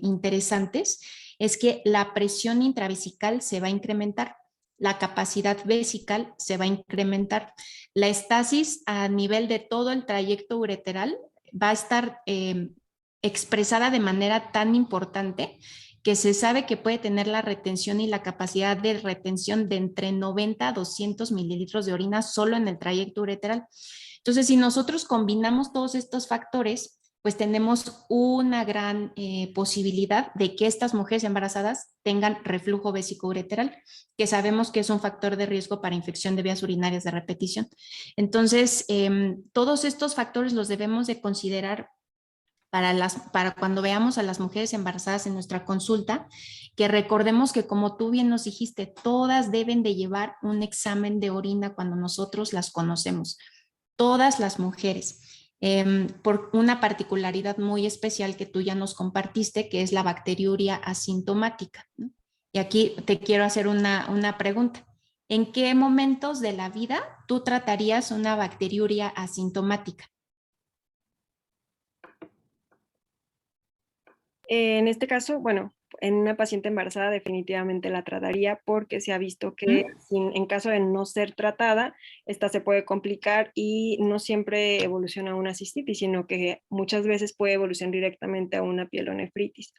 interesantes, es que la presión intravesical se va a incrementar, la capacidad vesical se va a incrementar, la estasis a nivel de todo el trayecto ureteral va a estar expresada de manera tan importante que se sabe que puede tener la retención y la capacidad de retención de entre 90 a 200 mililitros de orina solo en el trayecto ureteral. Entonces, si nosotros combinamos todos estos factores, pues tenemos una gran posibilidad de que estas mujeres embarazadas tengan reflujo vesicoureteral, que sabemos que es un factor de riesgo para infección de vías urinarias de repetición. Entonces, todos estos factores los debemos de considerar para cuando veamos a las mujeres embarazadas en nuestra consulta, que recordemos que como tú bien nos dijiste, todas deben de llevar un examen de orina cuando nosotros las conocemos, todas las mujeres, por una particularidad muy especial que tú ya nos compartiste, que es la bacteriuria asintomática, ¿no? Y aquí te quiero hacer una pregunta. ¿En qué momentos de la vida tú tratarías una bacteriuria asintomática? En este caso, bueno, en una paciente embarazada definitivamente la trataría porque se ha visto que en caso de no ser tratada, esta se puede complicar y no siempre evoluciona a una cistitis, sino que muchas veces puede evolucionar directamente a una pielonefritis.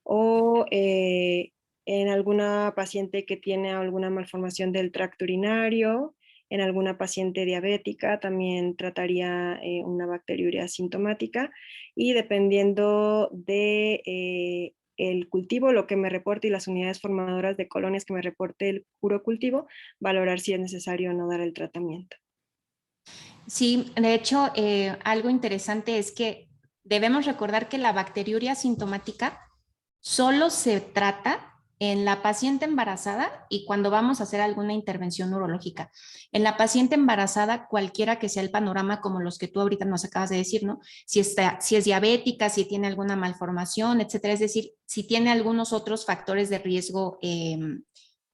O en alguna paciente que tiene alguna malformación del tracto urinario, en alguna paciente diabética también trataría una bacteriuria asintomática y dependiendo de el cultivo, lo que me reporte y las unidades formadoras de colonias que me reporte el urocultivo, valorar si es necesario o no dar el tratamiento. Sí, de hecho, algo interesante es que debemos recordar que la bacteriuria asintomática solo se trata en la paciente embarazada y cuando vamos a hacer alguna intervención urológica. En la paciente embarazada, cualquiera que sea el panorama, como los que tú ahorita nos acabas de decir, ¿no? Si es diabética, si tiene alguna malformación, etcétera. Es decir, si tiene algunos otros factores de riesgo,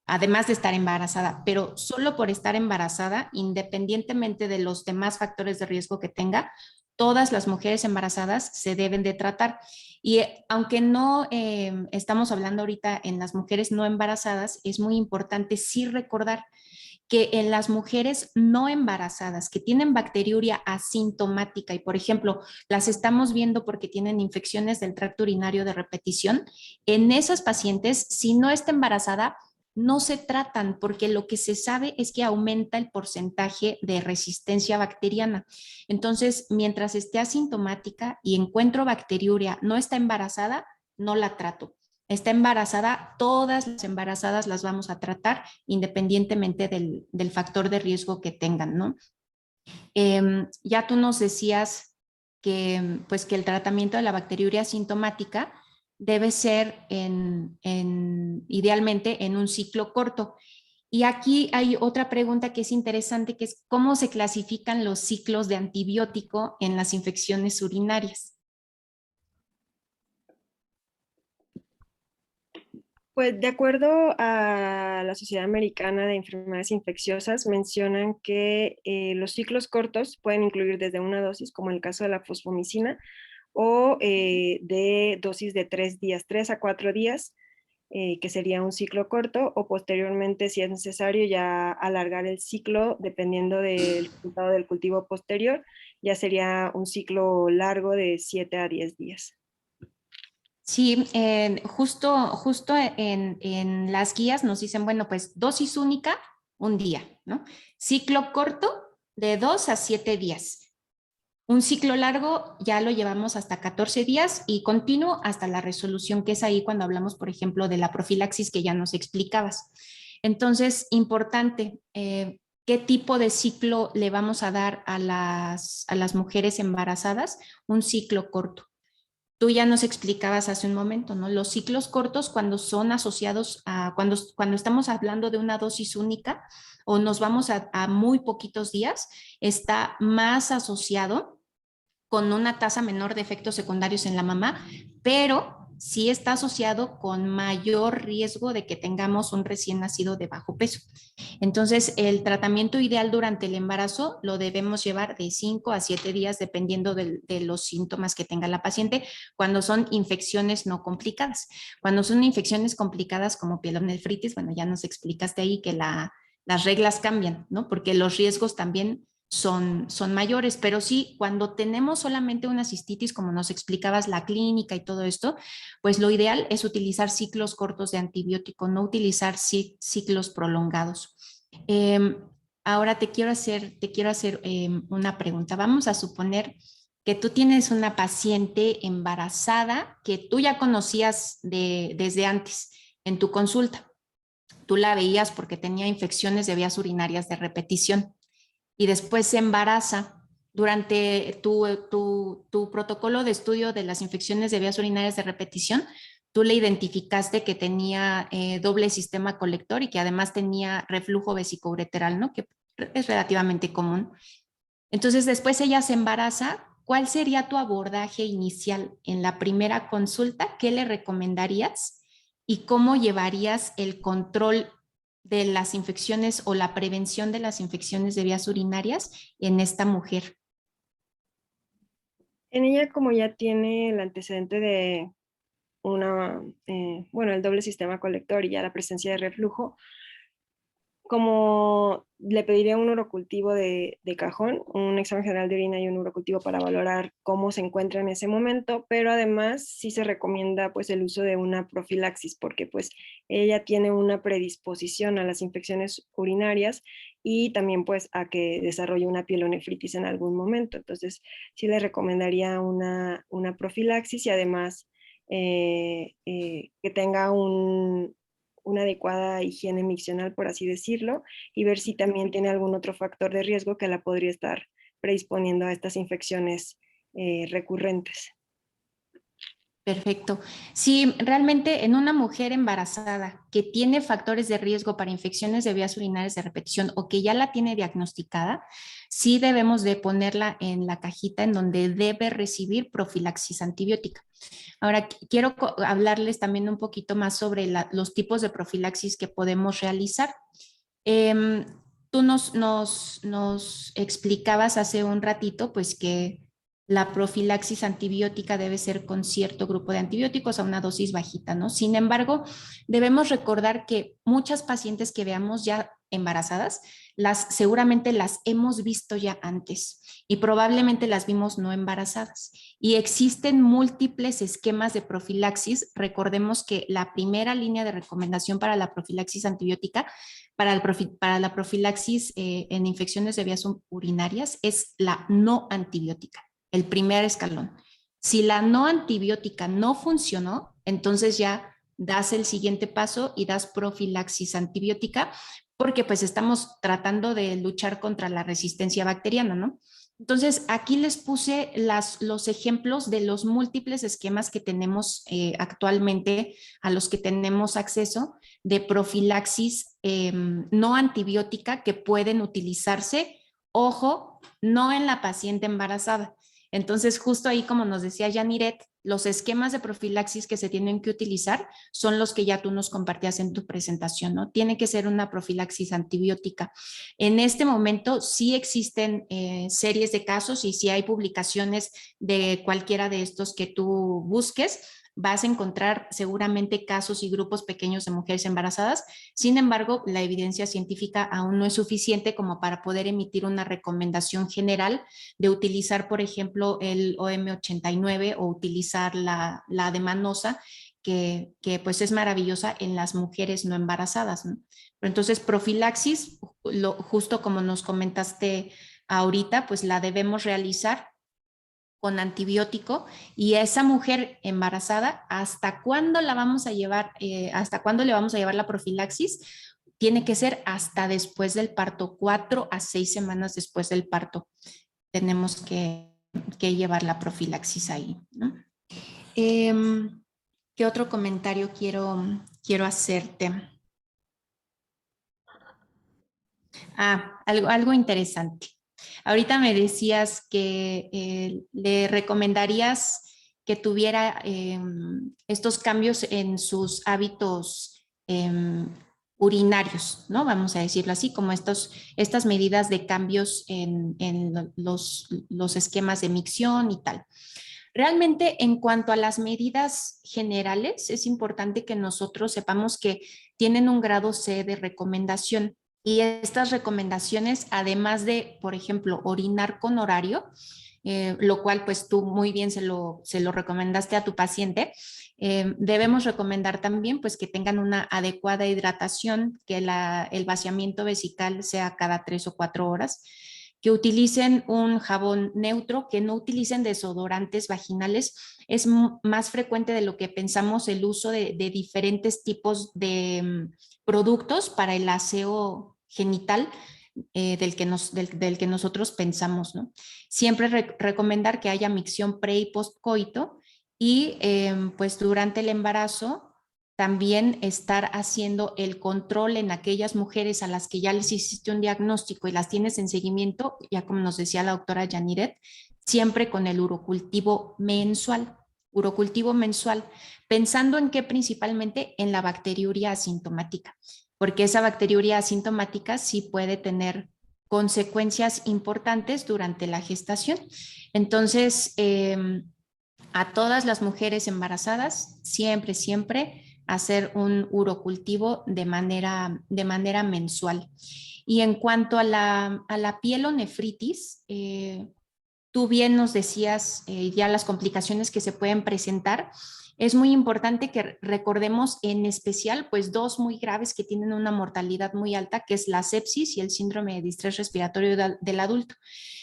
además de estar embarazada, pero solo por estar embarazada, independientemente de los demás factores de riesgo que tenga, todas las mujeres embarazadas se deben de tratar. Y aunque no estamos hablando ahorita en las mujeres no embarazadas, es muy importante sí recordar que en las mujeres no embarazadas que tienen bacteriuria asintomática y, por ejemplo, las estamos viendo porque tienen infecciones del tracto urinario de repetición, en esas pacientes, si no está embarazada, no se tratan porque lo que se sabe es que aumenta el porcentaje de resistencia bacteriana. Entonces, mientras esté asintomática y encuentro bacteriuria, no está embarazada, no la trato. Está embarazada, todas las embarazadas las vamos a tratar independientemente del factor de riesgo que tengan, ¿no? Ya tú nos decías que, pues, que el tratamiento de la bacteriuria asintomática debe ser idealmente en un ciclo corto. Y aquí hay otra pregunta que es interesante, que es ¿cómo se clasifican los ciclos de antibiótico en las infecciones urinarias? Pues de acuerdo a la Sociedad Americana de Enfermedades Infecciosas, mencionan que los ciclos cortos pueden incluir desde una dosis, como en el caso de la fosfomicina, o de dosis de 3 días, 3 a 4 días, que sería un ciclo corto, o posteriormente, si es necesario, ya alargar el ciclo dependiendo del resultado del cultivo posterior, ya sería un ciclo largo de 7 a 10 días. Sí, justo en las guías nos dicen, bueno, pues dosis única, un día, ¿no? Ciclo corto, de 2 a 7 días. Un ciclo largo ya lo llevamos hasta 14 días y continuo hasta la resolución, que es ahí cuando hablamos, por ejemplo, de la profilaxis que ya nos explicabas. Entonces, importante, ¿Qué tipo de ciclo le vamos a dar a las mujeres embarazadas? Un ciclo corto. Tú ya nos explicabas hace un momento, ¿no? Los ciclos cortos cuando son asociados a, cuando estamos hablando de una dosis única o nos vamos a muy poquitos días, está más asociado con una tasa menor de efectos secundarios en la mamá, pero sí está asociado con mayor riesgo de que tengamos un recién nacido de bajo peso. Entonces, el tratamiento ideal durante el embarazo lo debemos llevar de 5 a 7 días, dependiendo de los síntomas que tenga la paciente, cuando son infecciones no complicadas. Cuando son infecciones complicadas como pielonefritis, bueno, ya nos explicaste ahí que las reglas cambian, ¿no? Porque los riesgos también son mayores, pero sí, cuando tenemos solamente una cistitis, como nos explicabas, la clínica y todo esto, pues lo ideal es utilizar ciclos cortos de antibiótico, no utilizar ciclos prolongados. Ahora te quiero hacer una pregunta. Vamos a suponer que tú tienes una paciente embarazada que tú ya conocías desde antes en tu consulta. Tú la veías porque tenía infecciones de vías urinarias de repetición y después se embaraza. Durante tu protocolo de estudio de las infecciones de vías urinarias de repetición, tú le identificaste que tenía doble sistema colector y que además tenía reflujo vesicoureteral, ¿no? Que es relativamente común. Entonces, después ella se embaraza. ¿Cuál sería tu abordaje inicial en la primera consulta? ¿Qué le recomendarías? ¿Y cómo llevarías el control de las infecciones o la prevención de las infecciones de vías urinarias en esta mujer? En ella, como ya tiene el antecedente de bueno, el doble sistema colector y ya la presencia de reflujo, como le pediría un urocultivo de cajón, un examen general de orina y un urocultivo para valorar cómo se encuentra en ese momento, pero además sí se recomienda pues el uso de una profilaxis porque pues ella tiene una predisposición a las infecciones urinarias y también pues a que desarrolle una pielonefritis en algún momento. Entonces sí le recomendaría una profilaxis y además que tenga una adecuada higiene miccional, por así decirlo, y ver si también tiene algún otro factor de riesgo que la podría estar predisponiendo a estas infecciones recurrentes. Perfecto. Sí, realmente en una mujer embarazada que tiene factores de riesgo para infecciones de vías urinarias de repetición o que ya la tiene diagnosticada, sí debemos de ponerla en la cajita en donde debe recibir profilaxis antibiótica. Ahora, quiero hablarles también un poquito más sobre los tipos de profilaxis que podemos realizar. Em, Tú nos explicabas hace un ratito, pues que la profilaxis antibiótica debe ser con cierto grupo de antibióticos a una dosis bajita, ¿no? Sin embargo, debemos recordar que muchas pacientes que veamos ya embarazadas, seguramente las hemos visto ya antes y probablemente las vimos no embarazadas. Y existen múltiples esquemas de profilaxis. Recordemos que la primera línea de recomendación para la profilaxis antibiótica, para la profilaxis en infecciones de vías urinarias, es la no antibiótica, el primer escalón. Si la no antibiótica no funcionó, entonces ya das el siguiente paso y das profilaxis antibiótica, porque pues estamos tratando de luchar contra la resistencia bacteriana, ¿no? Entonces, aquí les puse los ejemplos de los múltiples esquemas que tenemos actualmente, a los que tenemos acceso, de profilaxis no antibiótica que pueden utilizarse, ojo, no en la paciente embarazada. Entonces, justo ahí, como nos decía Janiret, los esquemas de profilaxis que se tienen que utilizar son los que ya tú nos compartías en tu presentación, ¿no? Tiene que ser una profilaxis antibiótica. En este momento sí existen series de casos y sí hay publicaciones de cualquiera de estos que tú busques, vas a encontrar seguramente casos y grupos pequeños de mujeres embarazadas. Sin embargo, la evidencia científica aún no es suficiente como para poder emitir una recomendación general de utilizar, por ejemplo, el OM89 o utilizar la demanosa, que pues es maravillosa en las mujeres no embarazadas, ¿no? Pero entonces, profilaxis, justo como nos comentaste ahorita, pues la debemos realizar con antibiótico. Y a esa mujer embarazada, ¿hasta cuándo la vamos a llevar, hasta cuándo le vamos a llevar la profilaxis? tiene que ser hasta después del parto, 4 a 6 semanas después del parto. Tenemos que llevar la profilaxis ahí, ¿no? ¿Qué otro comentario quiero hacerte? Algo interesante. Ahorita me decías que le recomendarías que tuviera estos cambios en sus hábitos urinarios, ¿no? Vamos a decirlo así, como estas medidas de cambios en los esquemas de micción y tal. Realmente, en cuanto a las medidas generales, es importante que nosotros sepamos que tienen un grado C de recomendación. Y estas recomendaciones, además de, por ejemplo, orinar con horario, lo cual pues tú muy bien se lo recomendaste a tu paciente, debemos recomendar también pues que tengan una adecuada hidratación, que el vaciamiento vesical sea cada 3 o 4 horas, que utilicen un jabón neutro, que no utilicen desodorantes vaginales. Es más frecuente de lo que pensamos el uso de diferentes tipos de productos para el aseo genital del que nosotros pensamos, ¿no? Siempre recomendar que haya micción pre y post coito y pues durante el embarazo también estar haciendo el control en aquellas mujeres a las que ya les hiciste un diagnóstico y las tienes en seguimiento, ya como nos decía la doctora Yaniret, siempre con el urocultivo mensual. Urocultivo mensual, pensando en qué principalmente en la bacteriuria asintomática, porque esa bacteriuria asintomática sí puede tener consecuencias importantes durante la gestación. Entonces, a todas las mujeres embarazadas, siempre hacer un urocultivo de manera mensual. Y en cuanto a la pielonefritis, tú bien nos decías ya las complicaciones que se pueden presentar. Es muy importante que recordemos en especial pues 2 muy graves que tienen una mortalidad muy alta, que es la sepsis y el síndrome de distrés respiratorio del adulto.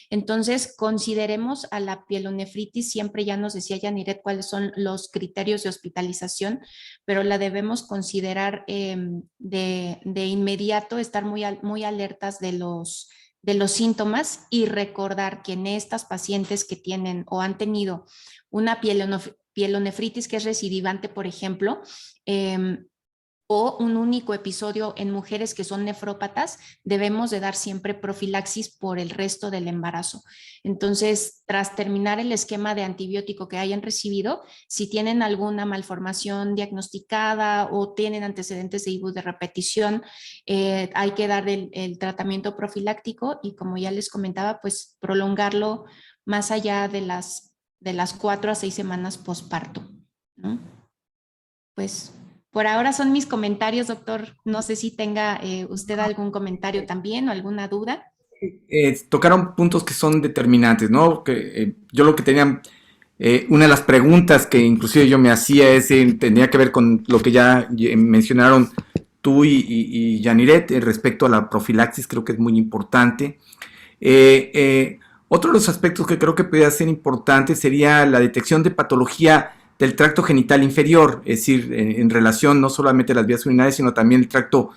Entonces, consideremos a la pielonefritis, siempre ya nos decía Yaniret cuáles son los criterios de hospitalización, pero la debemos considerar de inmediato, estar muy alertas de los síntomas y recordar que en estas pacientes que tienen o han tenido una pielonefritis que es recidivante, por ejemplo, o un único episodio en mujeres que son nefrópatas, debemos de dar siempre profilaxis por el resto del embarazo. Entonces, tras terminar el esquema de antibiótico que hayan recibido, si tienen alguna malformación diagnosticada o tienen antecedentes de IBU de repetición, hay que dar el tratamiento profiláctico y, como ya les comentaba, pues prolongarlo más allá de las 4 a 6 semanas postparto, ¿no? Pues por ahora son mis comentarios, doctor. No sé si tenga usted algún comentario también o alguna duda. Tocaron puntos que son determinantes, ¿no? Yo lo que tenía, una de las preguntas que inclusive yo me hacía tenía que ver con lo que ya mencionaron tú y Yaniret respecto a la profilaxis. Creo que es muy importante. Otro de los aspectos que creo que podría ser importante sería la detección de patología del tracto genital inferior, es decir, en relación no solamente a las vías urinarias, sino también el tracto,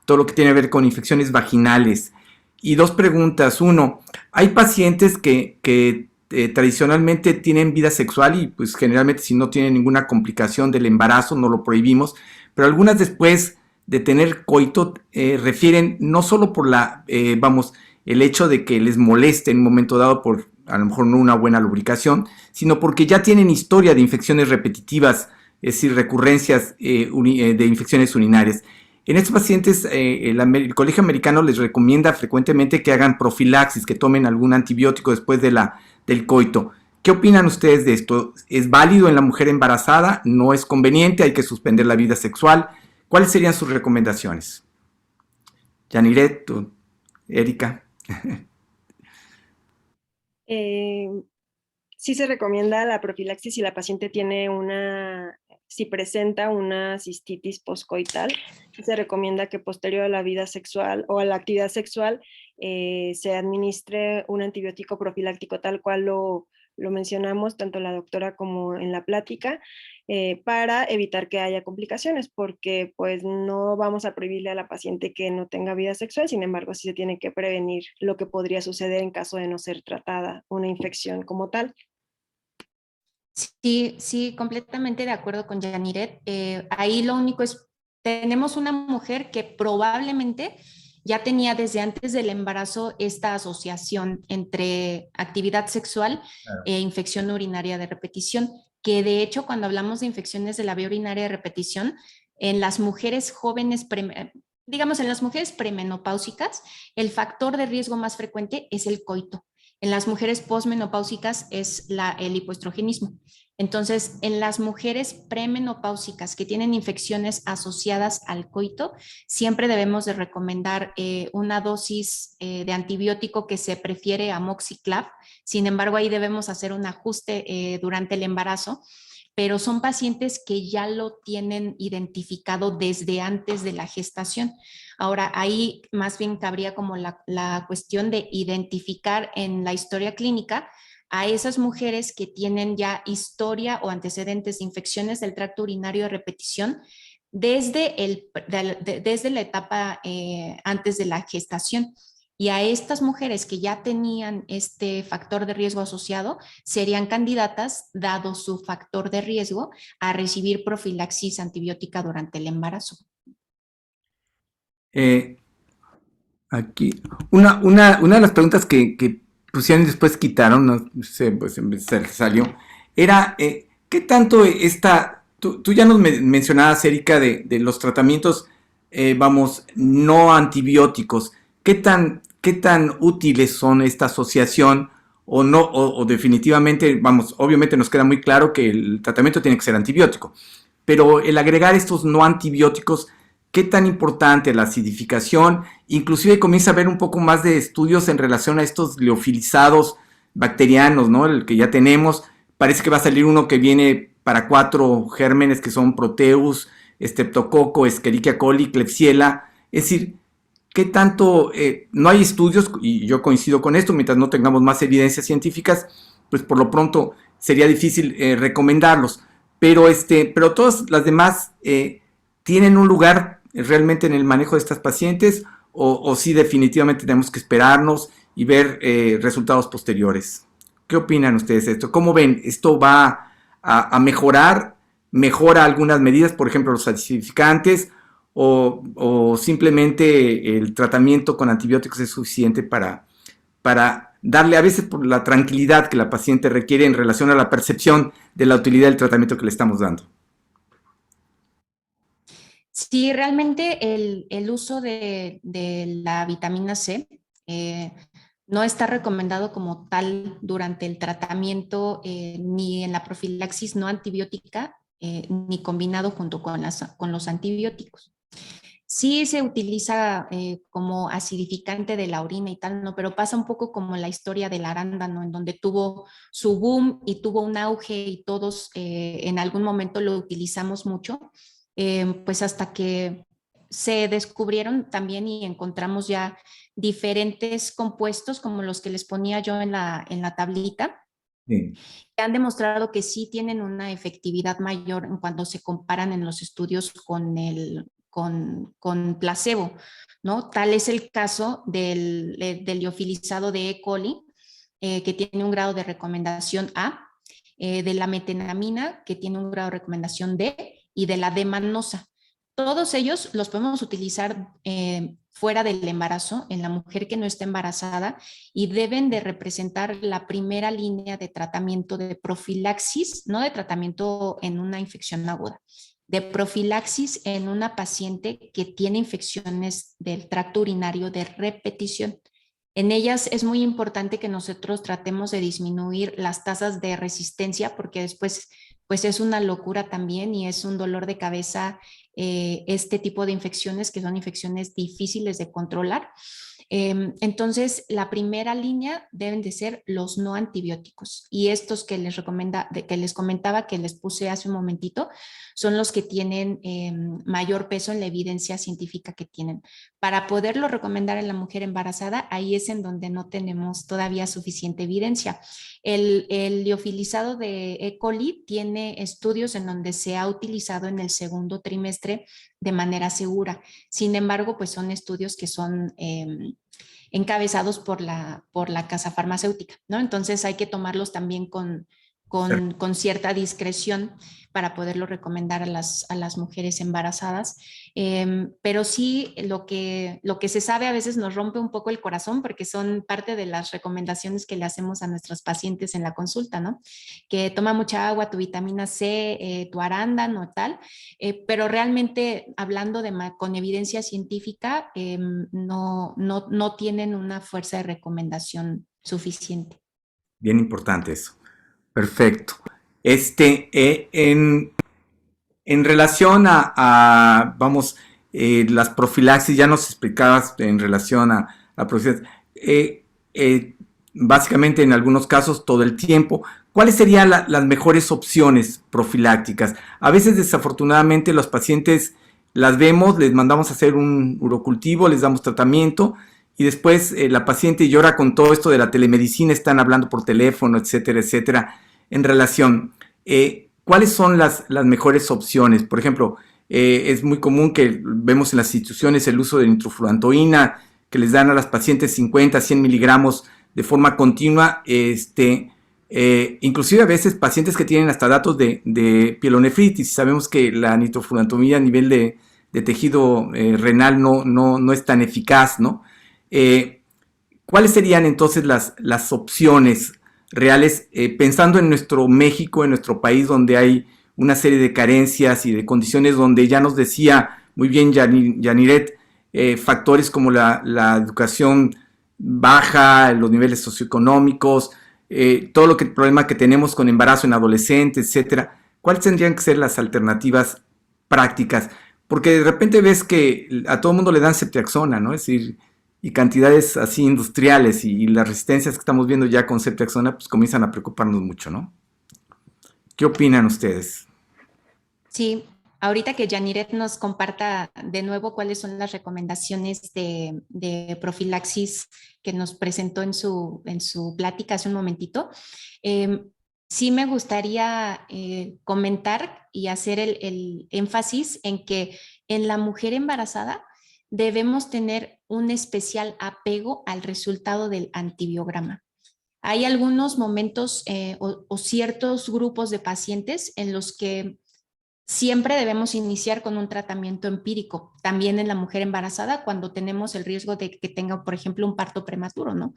todo lo que tiene que ver con infecciones vaginales. Y 2 preguntas. 1, hay pacientes que tradicionalmente tienen vida sexual y pues generalmente si no tienen ninguna complicación del embarazo no lo prohibimos, pero algunas después de tener coito refieren no solo por el hecho de que les moleste en un momento dado por a lo mejor no una buena lubricación, sino porque ya tienen historia de infecciones repetitivas, es decir, recurrencias de infecciones urinarias. En estos pacientes, el Colegio Americano les recomienda frecuentemente que hagan profilaxis, que tomen algún antibiótico después del coito. ¿Qué opinan ustedes de esto? ¿Es válido en la mujer embarazada? ¿No es conveniente? ¿Hay que suspender la vida sexual? ¿Cuáles serían sus recomendaciones? Yaniret, Erika. Sí se recomienda la profilaxis si la paciente tiene si presenta una cistitis poscoital. Se recomienda que posterior a la vida sexual o a la actividad sexual se administre un antibiótico profiláctico tal cual lo lo mencionamos tanto la doctora como en la plática, para evitar que haya complicaciones, porque pues no vamos a prohibirle a la paciente que no tenga vida sexual, sin embargo sí se tiene que prevenir lo que podría suceder en caso de no ser tratada una infección como tal. Sí, sí, completamente de acuerdo con Yaniret. Ahí lo único es, tenemos una mujer que probablemente ya tenía desde antes del embarazo esta asociación entre actividad sexual e infección urinaria de repetición, que de hecho cuando hablamos de infecciones de la vía urinaria de repetición, en las mujeres jóvenes, digamos en las mujeres premenopáusicas, el factor de riesgo más frecuente es el coito. En las mujeres posmenopáusicas es el hipoestrogenismo. Entonces, en las mujeres premenopáusicas que tienen infecciones asociadas al coito, siempre debemos de recomendar una dosis de antibiótico que se prefiere amoxiclav. Sin embargo, ahí debemos hacer un ajuste durante el embarazo, pero son pacientes que ya lo tienen identificado desde antes de la gestación. Ahora, ahí más bien cabría como la cuestión de identificar en la historia clínica a esas mujeres que tienen ya historia o antecedentes de infecciones del tracto urinario de repetición desde la etapa antes de la gestación. Y a estas mujeres que ya tenían este factor de riesgo asociado, serían candidatas, dado su factor de riesgo, a recibir profilaxis antibiótica durante el embarazo. Aquí, una de las preguntas que pusieron y después quitaron, no sé, pues se salió, era, ¿qué tanto tú ya nos mencionabas, Erika, de los tratamientos, vamos, no antibióticos, qué tan útiles son esta asociación o no, o definitivamente, vamos, obviamente nos queda muy claro que el tratamiento tiene que ser antibiótico, pero el agregar estos no antibióticos, qué tan importante la acidificación, inclusive comienza a haber un poco más de estudios en relación a estos liofilizados bacterianos, ¿no? El que ya tenemos, parece que va a salir uno que viene para 4 gérmenes que son Proteus, Streptococo, Escherichia coli, Klebsiella, es decir, qué tanto, no hay estudios, y yo coincido con esto, mientras no tengamos más evidencias científicas, pues por lo pronto sería difícil recomendarlos, pero todas las demás tienen un lugar realmente en el manejo de estas pacientes o sí definitivamente tenemos que esperarnos y ver resultados posteriores. ¿Qué opinan ustedes de esto? ¿Cómo ven? ¿Esto va a mejorar? ¿Mejora algunas medidas, por ejemplo los acidificantes? ¿O simplemente el tratamiento con antibióticos es suficiente para darle a veces por la tranquilidad que la paciente requiere en relación a la percepción de la utilidad del tratamiento que le estamos dando? Sí, realmente el uso de la vitamina C no está recomendado como tal durante el tratamiento ni en la profilaxis no antibiótica ni combinado junto con los antibióticos. Sí se utiliza como acidificante de la orina y tal, ¿no? Pero pasa un poco como la historia del arándano, en donde tuvo su boom y tuvo un auge y todos en algún momento lo utilizamos mucho, pues hasta que se descubrieron también y encontramos ya diferentes compuestos como los que les ponía yo en la tablita, Sí. que han demostrado que sí tienen una efectividad mayor en cuando se comparan en los estudios con placebo, ¿no? Tal es el caso del liofilizado de E. coli, que tiene un grado de recomendación A, de la metenamina, que tiene un grado de recomendación D, y de la D-manosa. Todos ellos los podemos utilizar fuera del embarazo, en la mujer que no está embarazada, y deben de representar la primera línea de tratamiento de profilaxis, no de tratamiento en una infección aguda, de profilaxis en una paciente que tiene infecciones del tracto urinario de repetición. En ellas es muy importante que nosotros tratemos de disminuir las tasas de resistencia, porque después pues es una locura también y es un dolor de cabeza este tipo de infecciones, que son infecciones difíciles de controlar. Entonces, la primera línea deben de ser los no antibióticos, y estos que les comentaba, que les puse hace un momentito, son los que tienen mayor peso en la evidencia científica que tienen. para poderlo recomendar a la mujer embarazada, ahí es en donde no tenemos todavía suficiente evidencia. El liofilizado de E. coli tiene estudios en donde se ha utilizado en el segundo trimestre de manera segura. Sin embargo, pues son estudios que son encabezados por la casa farmacéutica, ¿no? Entonces hay que tomarlos también con cierta discreción para poderlo recomendar a las mujeres embarazadas. Pero sí, lo que se sabe a veces nos rompe un poco el corazón porque son parte de las recomendaciones que le hacemos a nuestros pacientes en la consulta, ¿no? Que toma mucha agua, tu vitamina C, tu arándano, tal, pero realmente hablando con evidencia científica, no tienen una fuerza de recomendación suficiente. Bien importante eso. Perfecto. En relación vamos, las profilaxis, ya nos explicabas en relación a profilaxis, básicamente en algunos casos todo el tiempo. ¿Cuáles serían las mejores opciones profilácticas? A veces desafortunadamente los pacientes las vemos, les mandamos a hacer un urocultivo, les damos tratamiento y después la paciente llora con todo esto de la telemedicina, están hablando por teléfono, etcétera, etcétera, en relación. ¿Cuáles son las mejores opciones? Por ejemplo, es muy común que vemos en las instituciones el uso de nitrofurantoína, que les dan a las pacientes 50, 100 miligramos de forma continua, inclusive a veces pacientes que tienen hasta datos de pielonefritis. Sabemos que la nitrofurantoína a nivel de tejido renal no es tan eficaz, ¿no? ¿Cuáles serían entonces las opciones reales, pensando en nuestro México, en nuestro país, donde hay una serie de carencias y de condiciones donde ya nos decía muy bien Yaniret, factores como la educación baja, los niveles socioeconómicos, todo el problema que tenemos con embarazo en adolescentes, etcétera? ¿Cuáles tendrían que ser las alternativas prácticas? Porque de repente ves que a todo el mundo le dan ceftriaxona, ¿no? Es decir, y cantidades así industriales y las resistencias que estamos viendo ya con ceftriaxona, pues comienzan a preocuparnos mucho, ¿no? ¿Qué opinan ustedes? Sí, ahorita que Janiret nos comparta de nuevo cuáles son las recomendaciones de profilaxis que nos presentó en su plática hace un momentito, sí me gustaría comentar y hacer el énfasis en que en la mujer embarazada debemos tener un especial apego al resultado del antibiograma. Hay algunos momentos o ciertos grupos de pacientes en los que siempre debemos iniciar con un tratamiento empírico, también en la mujer embarazada cuando tenemos el riesgo de que tenga, por ejemplo, un parto prematuro, ¿no?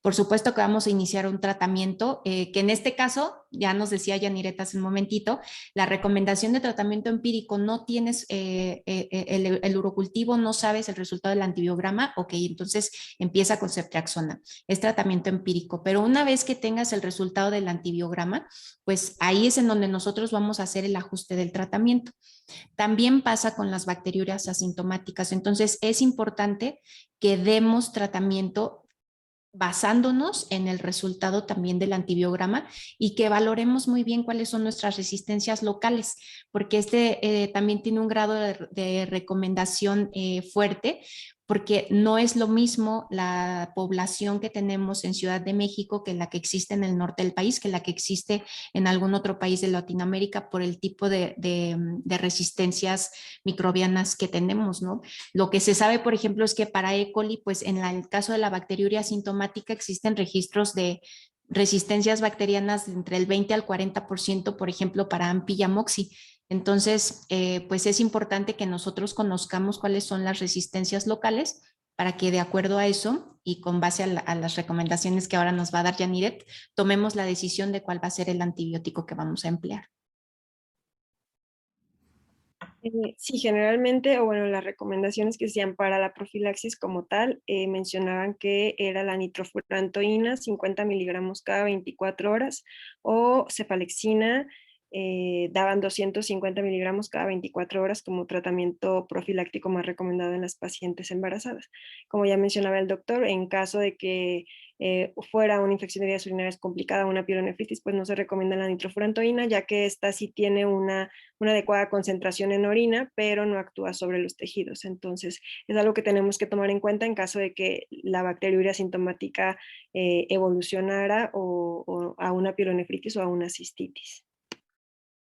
Por supuesto que vamos a iniciar un tratamiento que en este caso, ya nos decía Yaniret hace un momentito, la recomendación de tratamiento empírico, no tienes el urocultivo, no sabes el resultado del antibiograma, ok, entonces empieza con ceftriaxona, es tratamiento empírico, pero una vez que tengas el resultado del antibiograma, pues ahí es en donde nosotros vamos a hacer el ajuste del tratamiento. También pasa con las bacteriurias asintomáticas, entonces es importante que demos tratamiento basándonos en el resultado también del antibiograma y que valoremos muy bien cuáles son nuestras resistencias locales, porque también tiene un grado de recomendación fuerte, porque no es lo mismo la población que tenemos en Ciudad de México que la que existe en el norte del país, que la que existe en algún otro país de Latinoamérica por el tipo de resistencias microbianas que tenemos, ¿no? Lo que se sabe, por ejemplo, es que para E. coli, pues en el caso de la bacteriuria asintomática existen registros de resistencias bacterianas de entre el 20 al 40%, por ejemplo, para AMPI y Amoxi. Entonces, pues es importante que nosotros conozcamos cuáles son las resistencias locales para que de acuerdo a eso y con base a las recomendaciones que ahora nos va a dar Yaniret, tomemos la decisión de cuál va a ser el antibiótico que vamos a emplear. Sí, generalmente, o bueno, las recomendaciones que hacían para la profilaxis como tal, mencionaban que era la nitrofurantoína, 50 miligramos cada 24 horas, o cefalexina, daban 250 miligramos cada 24 horas como tratamiento profiláctico más recomendado en las pacientes embarazadas. Como ya mencionaba el doctor, en caso de que fuera una infección de vías urinarias complicada, una pielonefritis, pues no se recomienda la nitrofurantoína, ya que esta sí tiene una adecuada concentración en orina, pero no actúa sobre los tejidos. Entonces, es algo que tenemos que tomar en cuenta en caso de que la bacteriuria sintomática evolucionara o a una pielonefritis o a una cistitis.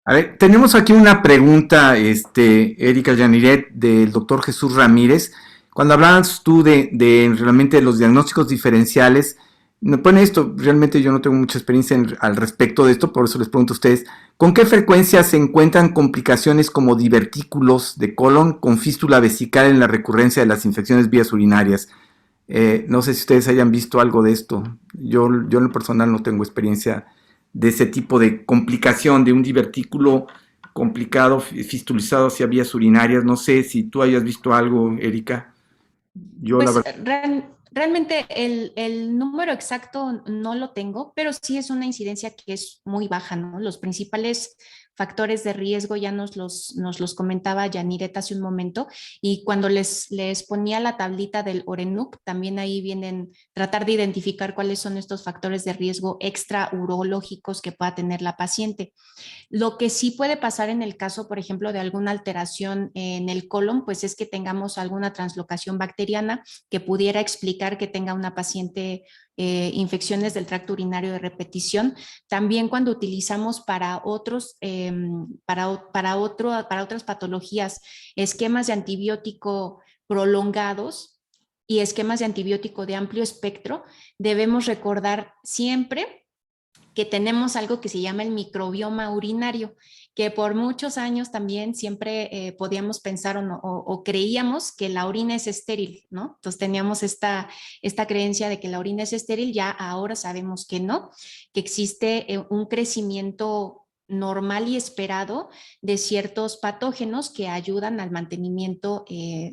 A ver, tenemos aquí una pregunta, Erika Janiret, del doctor Jesús Ramírez. Cuando hablabas tú de realmente los diagnósticos diferenciales, me pone esto, realmente yo no tengo mucha experiencia al respecto de esto, por eso les pregunto a ustedes, ¿con qué frecuencia se encuentran complicaciones como divertículos de colon con fístula vesical en la recurrencia de las infecciones vías urinarias? No sé si ustedes hayan visto algo de esto. Yo en lo personal no tengo experiencia de ese tipo de complicación, de un divertículo complicado, fistulizado hacia vías urinarias. No sé si tú hayas visto algo, Erika. Yo la Pues verdad. realmente el número exacto no lo tengo, pero sí es una incidencia que es muy baja, ¿no? Los principales factores de riesgo ya nos los comentaba Yaniret hace un momento, y cuando les ponía la tablita del ORENUC, también ahí vienen tratar de identificar cuáles son estos factores de riesgo extra urológicos que pueda tener la paciente. Lo que sí puede pasar en el caso, por ejemplo, de alguna alteración en el colon, pues es que tengamos alguna translocación bacteriana que pudiera explicar que tenga una paciente infecciones del tracto urinario de repetición. También cuando utilizamos para otras patologías esquemas de antibiótico prolongados y esquemas de antibiótico de amplio espectro, debemos recordar siempre que tenemos algo que se llama el microbioma urinario, que por muchos años también siempre podíamos pensar o creíamos que la orina es estéril, ¿no? Entonces teníamos esta creencia de que la orina es estéril, ya ahora sabemos que no, que existe un crecimiento normal y esperado de ciertos patógenos que ayudan al mantenimiento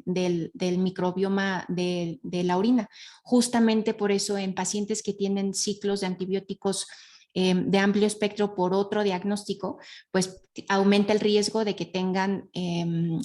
del microbioma de la orina. Justamente por eso en pacientes que tienen ciclos de antibióticos de amplio espectro por otro diagnóstico, pues aumenta el riesgo de que tengan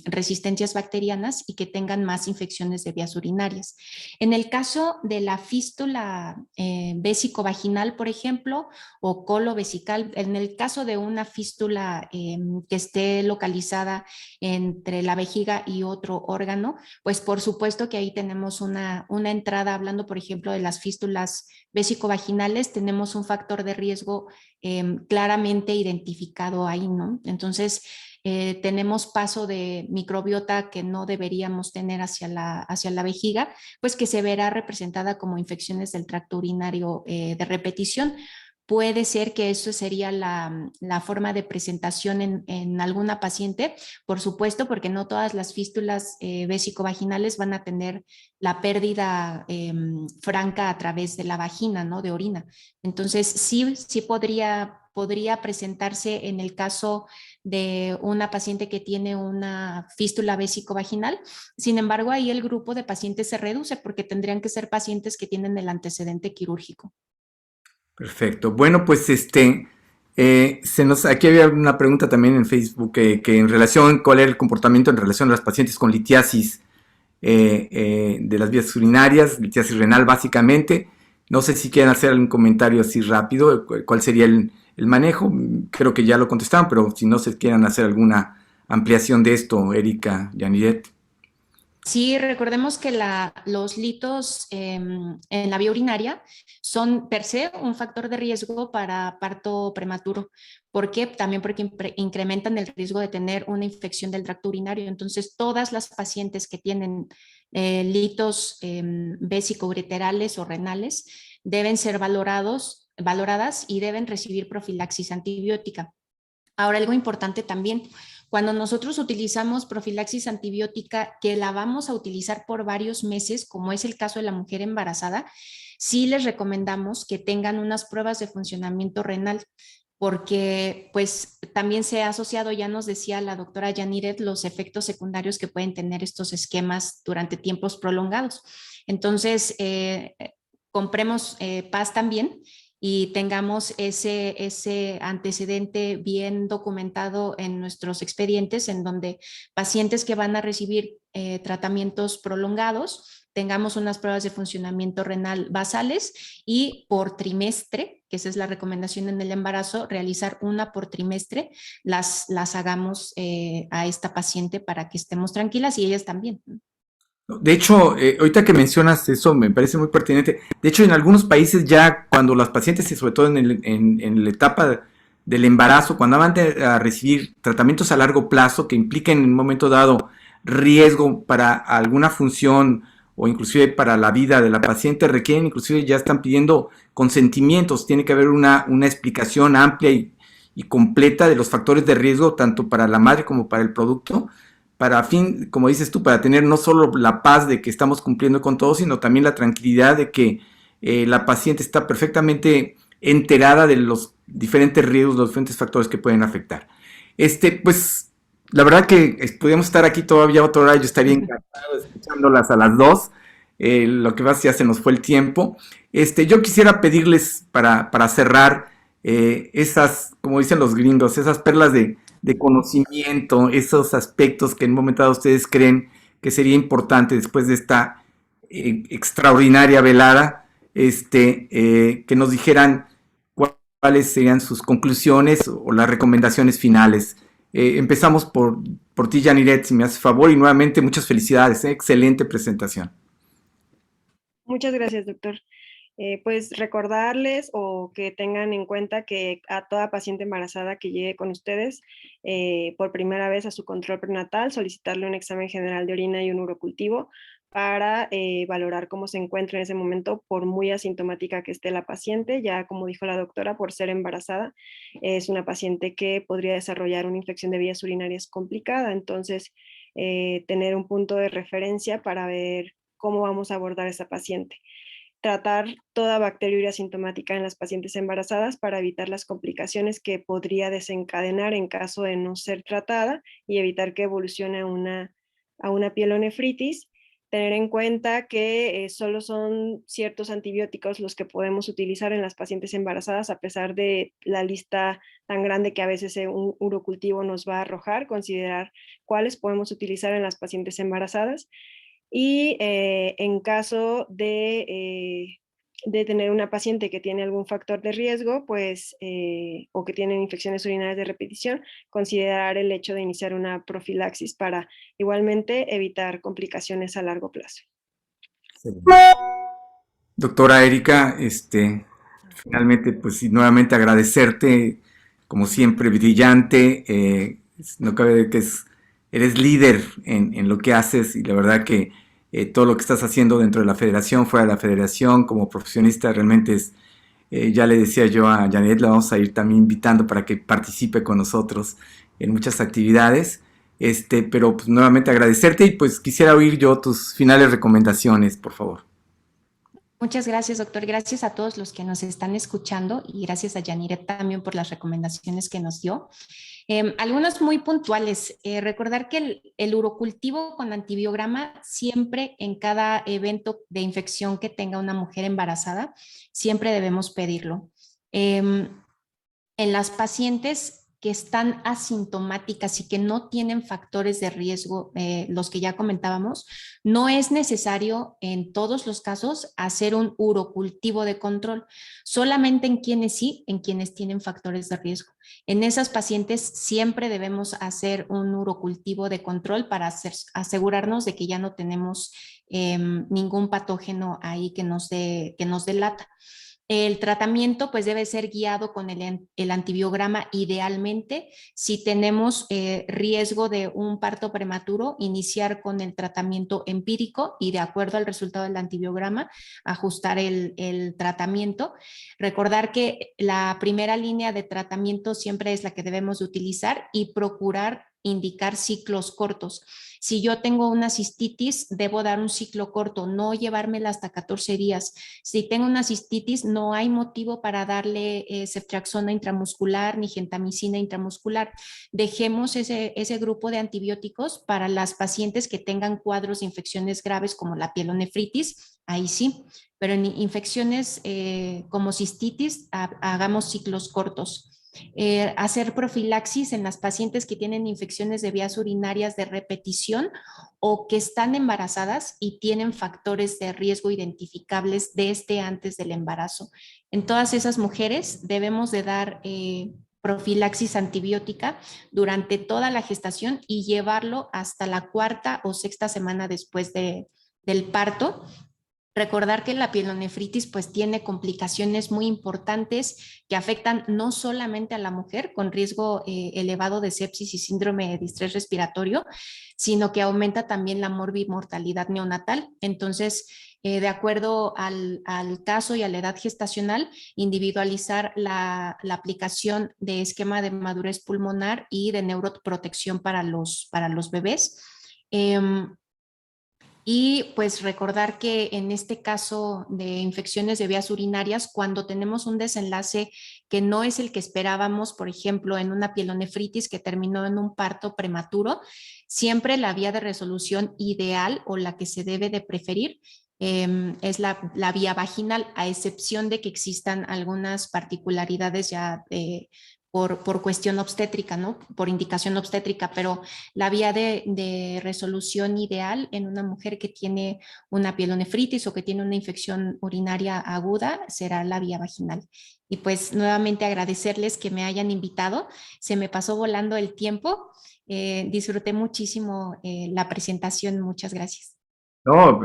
resistencias bacterianas y que tengan más infecciones de vías urinarias. En el caso de la fístula vésico-vaginal, por ejemplo, o colo-vesical, en el caso de una fístula que esté localizada entre la vejiga y otro órgano, pues por supuesto que ahí tenemos una entrada, hablando por ejemplo de las fístulas vésico-vaginales, tenemos un factor de riesgo claramente identificado ahí, ¿no? Entonces, tenemos paso de microbiota que no deberíamos tener hacia la vejiga, pues que se verá representada como infecciones del tracto urinario de repetición. Puede ser que eso sería la forma de presentación en alguna paciente, por supuesto, porque no todas las fístulas vésico-vaginales van a tener la pérdida franca a través de la vagina, ¿no? De orina. Entonces, sí podría presentarse en el caso de una paciente que tiene una fístula vésico-vaginal. Sin embargo, ahí el grupo de pacientes se reduce porque tendrían que ser pacientes que tienen el antecedente quirúrgico. Perfecto. Bueno, pues aquí había una pregunta también en Facebook que en relación, ¿cuál era el comportamiento en relación a las pacientes con litiasis de las vías urinarias, litiasis renal básicamente? No sé si quieren hacer algún comentario así rápido, cuál sería el manejo. Creo que ya lo contestaron, pero si no se quieren hacer alguna ampliación de esto, Erika, Janiret. Sí, recordemos que los litos en la vía urinaria son per se un factor de riesgo para parto prematuro. ¿Por qué? También porque incrementan el riesgo de tener una infección del tracto urinario. Entonces, todas las pacientes que tienen litos vésico-ureterales o renales deben ser valoradas y deben recibir profilaxis antibiótica. Ahora, algo importante también, cuando nosotros utilizamos profilaxis antibiótica, que la vamos a utilizar por varios meses, como es el caso de la mujer embarazada, sí les recomendamos que tengan unas pruebas de funcionamiento renal, porque pues también se ha asociado, ya nos decía la doctora Janiret, los efectos secundarios que pueden tener estos esquemas durante tiempos prolongados. Entonces, compremos PAS también y tengamos ese antecedente bien documentado en nuestros expedientes, en donde pacientes que van a recibir tratamientos prolongados, tengamos unas pruebas de funcionamiento renal basales y por trimestre, que esa es la recomendación en el embarazo, realizar una por trimestre, las hagamos a esta paciente para que estemos tranquilas y ellas también. De hecho, ahorita que mencionas eso me parece muy pertinente. De hecho, en algunos países ya cuando las pacientes, y sobre todo en la etapa del embarazo, cuando van a recibir tratamientos a largo plazo que impliquen en un momento dado riesgo para alguna función o inclusive para la vida de la paciente, requieren, inclusive ya están pidiendo consentimientos. Tiene que haber una explicación amplia y completa de los factores de riesgo tanto para la madre como para el producto, para fin, como dices tú, para tener no solo la paz de que estamos cumpliendo con todo, sino también la tranquilidad de que la paciente está perfectamente enterada de los diferentes riesgos, los diferentes factores que pueden afectar. Pues, la verdad que podríamos estar aquí todavía otra hora, yo estaría encantado escuchándolas a las dos. Lo que pasa, ya se nos fue el tiempo. Yo quisiera pedirles para cerrar esas, como dicen los gringos, esas perlas de conocimiento, esos aspectos que en un momento dado ustedes creen que sería importante después de esta extraordinaria velada, que nos dijeran cuáles serían sus conclusiones o las recomendaciones finales. Empezamos por ti, Janiret, si me haces favor, y nuevamente muchas felicidades, excelente presentación. Muchas gracias, doctor. Pues recordarles o que tengan en cuenta que a toda paciente embarazada que llegue con ustedes por primera vez a su control prenatal, solicitarle un examen general de orina y un urocultivo para valorar cómo se encuentra en ese momento, por muy asintomática que esté la paciente. Ya como dijo la doctora, por ser embarazada, es una paciente que podría desarrollar una infección de vías urinarias complicada. Entonces, tener un punto de referencia para ver cómo vamos a abordar a esa paciente. Tratar toda bacteriuria asintomática en las pacientes embarazadas para evitar las complicaciones que podría desencadenar en caso de no ser tratada y evitar que evolucione a una pielonefritis. Tener en cuenta que solo son ciertos antibióticos los que podemos utilizar en las pacientes embarazadas, a pesar de la lista tan grande que a veces un urocultivo nos va a arrojar, considerar cuáles podemos utilizar en las pacientes embarazadas. Y en caso de tener una paciente que tiene algún factor de riesgo, pues, o que tiene infecciones urinarias de repetición, considerar el hecho de iniciar una profilaxis para igualmente evitar complicaciones a largo plazo. Doctora Erika, finalmente, pues nuevamente agradecerte, como siempre, brillante. No cabe de que eres líder en lo que haces y la verdad que todo lo que estás haciendo dentro de la federación, fuera de la federación, como profesionista, realmente es, ya le decía yo a Janet, la vamos a ir también invitando para que participe con nosotros en muchas actividades. Pero pues nuevamente agradecerte y pues quisiera oír yo tus finales recomendaciones, por favor. Muchas gracias, doctor. Gracias a todos los que nos están escuchando y gracias a Janiret también por las recomendaciones que nos dio. Algunas muy puntuales. Recordar que el urocultivo con antibiograma siempre en cada evento de infección que tenga una mujer embarazada, siempre debemos pedirlo. En las pacientes que están asintomáticas y que no tienen factores de riesgo, los que ya comentábamos, no es necesario en todos los casos hacer un urocultivo de control, solamente en quienes sí, en quienes tienen factores de riesgo. En esas pacientes siempre debemos hacer un urocultivo de control para asegurarnos de que ya no tenemos ningún patógeno ahí que nos delata. El tratamiento pues debe ser guiado con el antibiograma idealmente. Si tenemos riesgo de un parto prematuro, iniciar con el tratamiento empírico y de acuerdo al resultado del antibiograma, ajustar el tratamiento. Recordar que la primera línea de tratamiento siempre es la que debemos de utilizar y procurar indicar ciclos cortos. Si yo tengo una cistitis, debo dar un ciclo corto, no llevármela hasta 14 días. Si tengo una cistitis, no hay motivo para darle ceftriaxona intramuscular ni gentamicina intramuscular. Dejemos ese grupo de antibióticos para las pacientes que tengan cuadros de infecciones graves como la pielonefritis, ahí sí. Pero en infecciones como cistitis, hagamos ciclos cortos. Hacer profilaxis en las pacientes que tienen infecciones de vías urinarias de repetición o que están embarazadas y tienen factores de riesgo identificables desde antes del embarazo. En todas esas mujeres debemos de dar profilaxis antibiótica durante toda la gestación y llevarlo hasta la 4ª o 6ª semana después del parto. Recordar que la pielonefritis pues tiene complicaciones muy importantes que afectan no solamente a la mujer con riesgo elevado de sepsis y síndrome de distrés respiratorio, sino que aumenta también la morbimortalidad neonatal. Entonces, de acuerdo al caso y a la edad gestacional, individualizar la aplicación de esquema de madurez pulmonar y de neuroprotección para los bebés. Y pues recordar que en este caso de infecciones de vías urinarias, cuando tenemos un desenlace que no es el que esperábamos, por ejemplo, en una pielonefritis que terminó en un parto prematuro, siempre la vía de resolución ideal o la que se debe de preferir es la vía vaginal, a excepción de que existan algunas particularidades ya por cuestión obstétrica, ¿no? Por indicación obstétrica, pero la vía de resolución ideal en una mujer que tiene una pielonefritis o que tiene una infección urinaria aguda será la vía vaginal. Y pues nuevamente agradecerles que me hayan invitado. Se me pasó volando el tiempo. Disfruté muchísimo la presentación. Muchas gracias. No,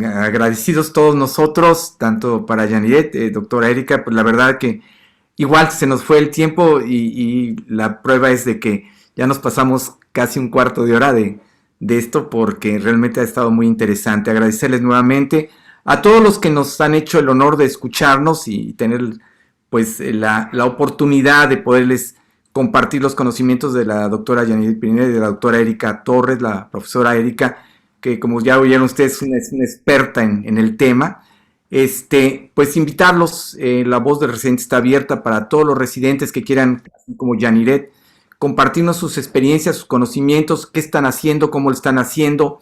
agradecidos todos nosotros, tanto para Yaniret, doctora Erika, pues la verdad que igual se nos fue el tiempo y la prueba es de que ya nos pasamos casi un cuarto de hora de esto porque realmente ha estado muy interesante. Agradecerles nuevamente a todos los que nos han hecho el honor de escucharnos y tener pues la oportunidad de poderles compartir los conocimientos de la doctora Yaniret Pineda y de la doctora Erika Torres, la profesora Erika, que como ya oyeron ustedes es una experta en el tema. Pues invitarlos, la voz del residente está abierta para todos los residentes que quieran, así como Yaniret, compartirnos sus experiencias, sus conocimientos, qué están haciendo, cómo lo están haciendo,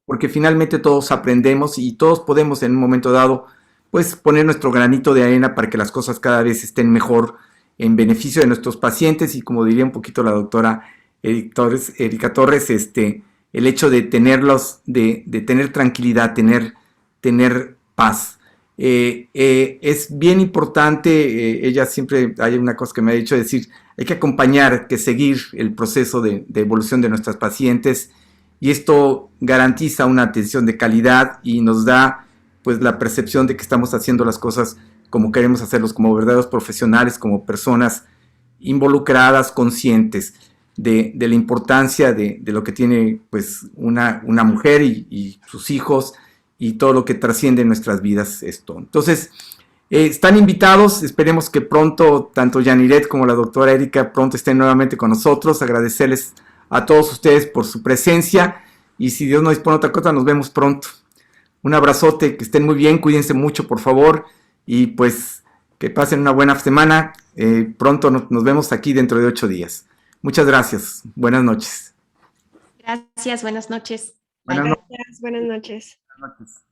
porque finalmente todos aprendemos y todos podemos en un momento dado, pues poner nuestro granito de arena para que las cosas cada vez estén mejor en beneficio de nuestros pacientes y como diría un poquito la doctora Erika Torres, el hecho de tenerlos, de tener tranquilidad, tener paz. Es bien importante, ella siempre, hay una cosa que me ha dicho, decir, hay que acompañar, que seguir el proceso de evolución de nuestras pacientes y esto garantiza una atención de calidad y nos da pues la percepción de que estamos haciendo las cosas como queremos hacerlos, como verdaderos profesionales, como personas involucradas, conscientes de la importancia de lo que tiene pues una mujer y sus hijos y todo lo que trasciende en nuestras vidas esto. Entonces, están invitados, esperemos que pronto, tanto Yaniret como la doctora Erika pronto estén nuevamente con nosotros, agradecerles a todos ustedes por su presencia y si Dios no dispone otra cosa, nos vemos pronto. Un abrazote, que estén muy bien, cuídense mucho por favor y pues que pasen una buena semana, pronto nos vemos aquí dentro de 8 días. Muchas gracias, buenas noches. Gracias, buenas noches. Buenas Gracias, buenas noches. noches.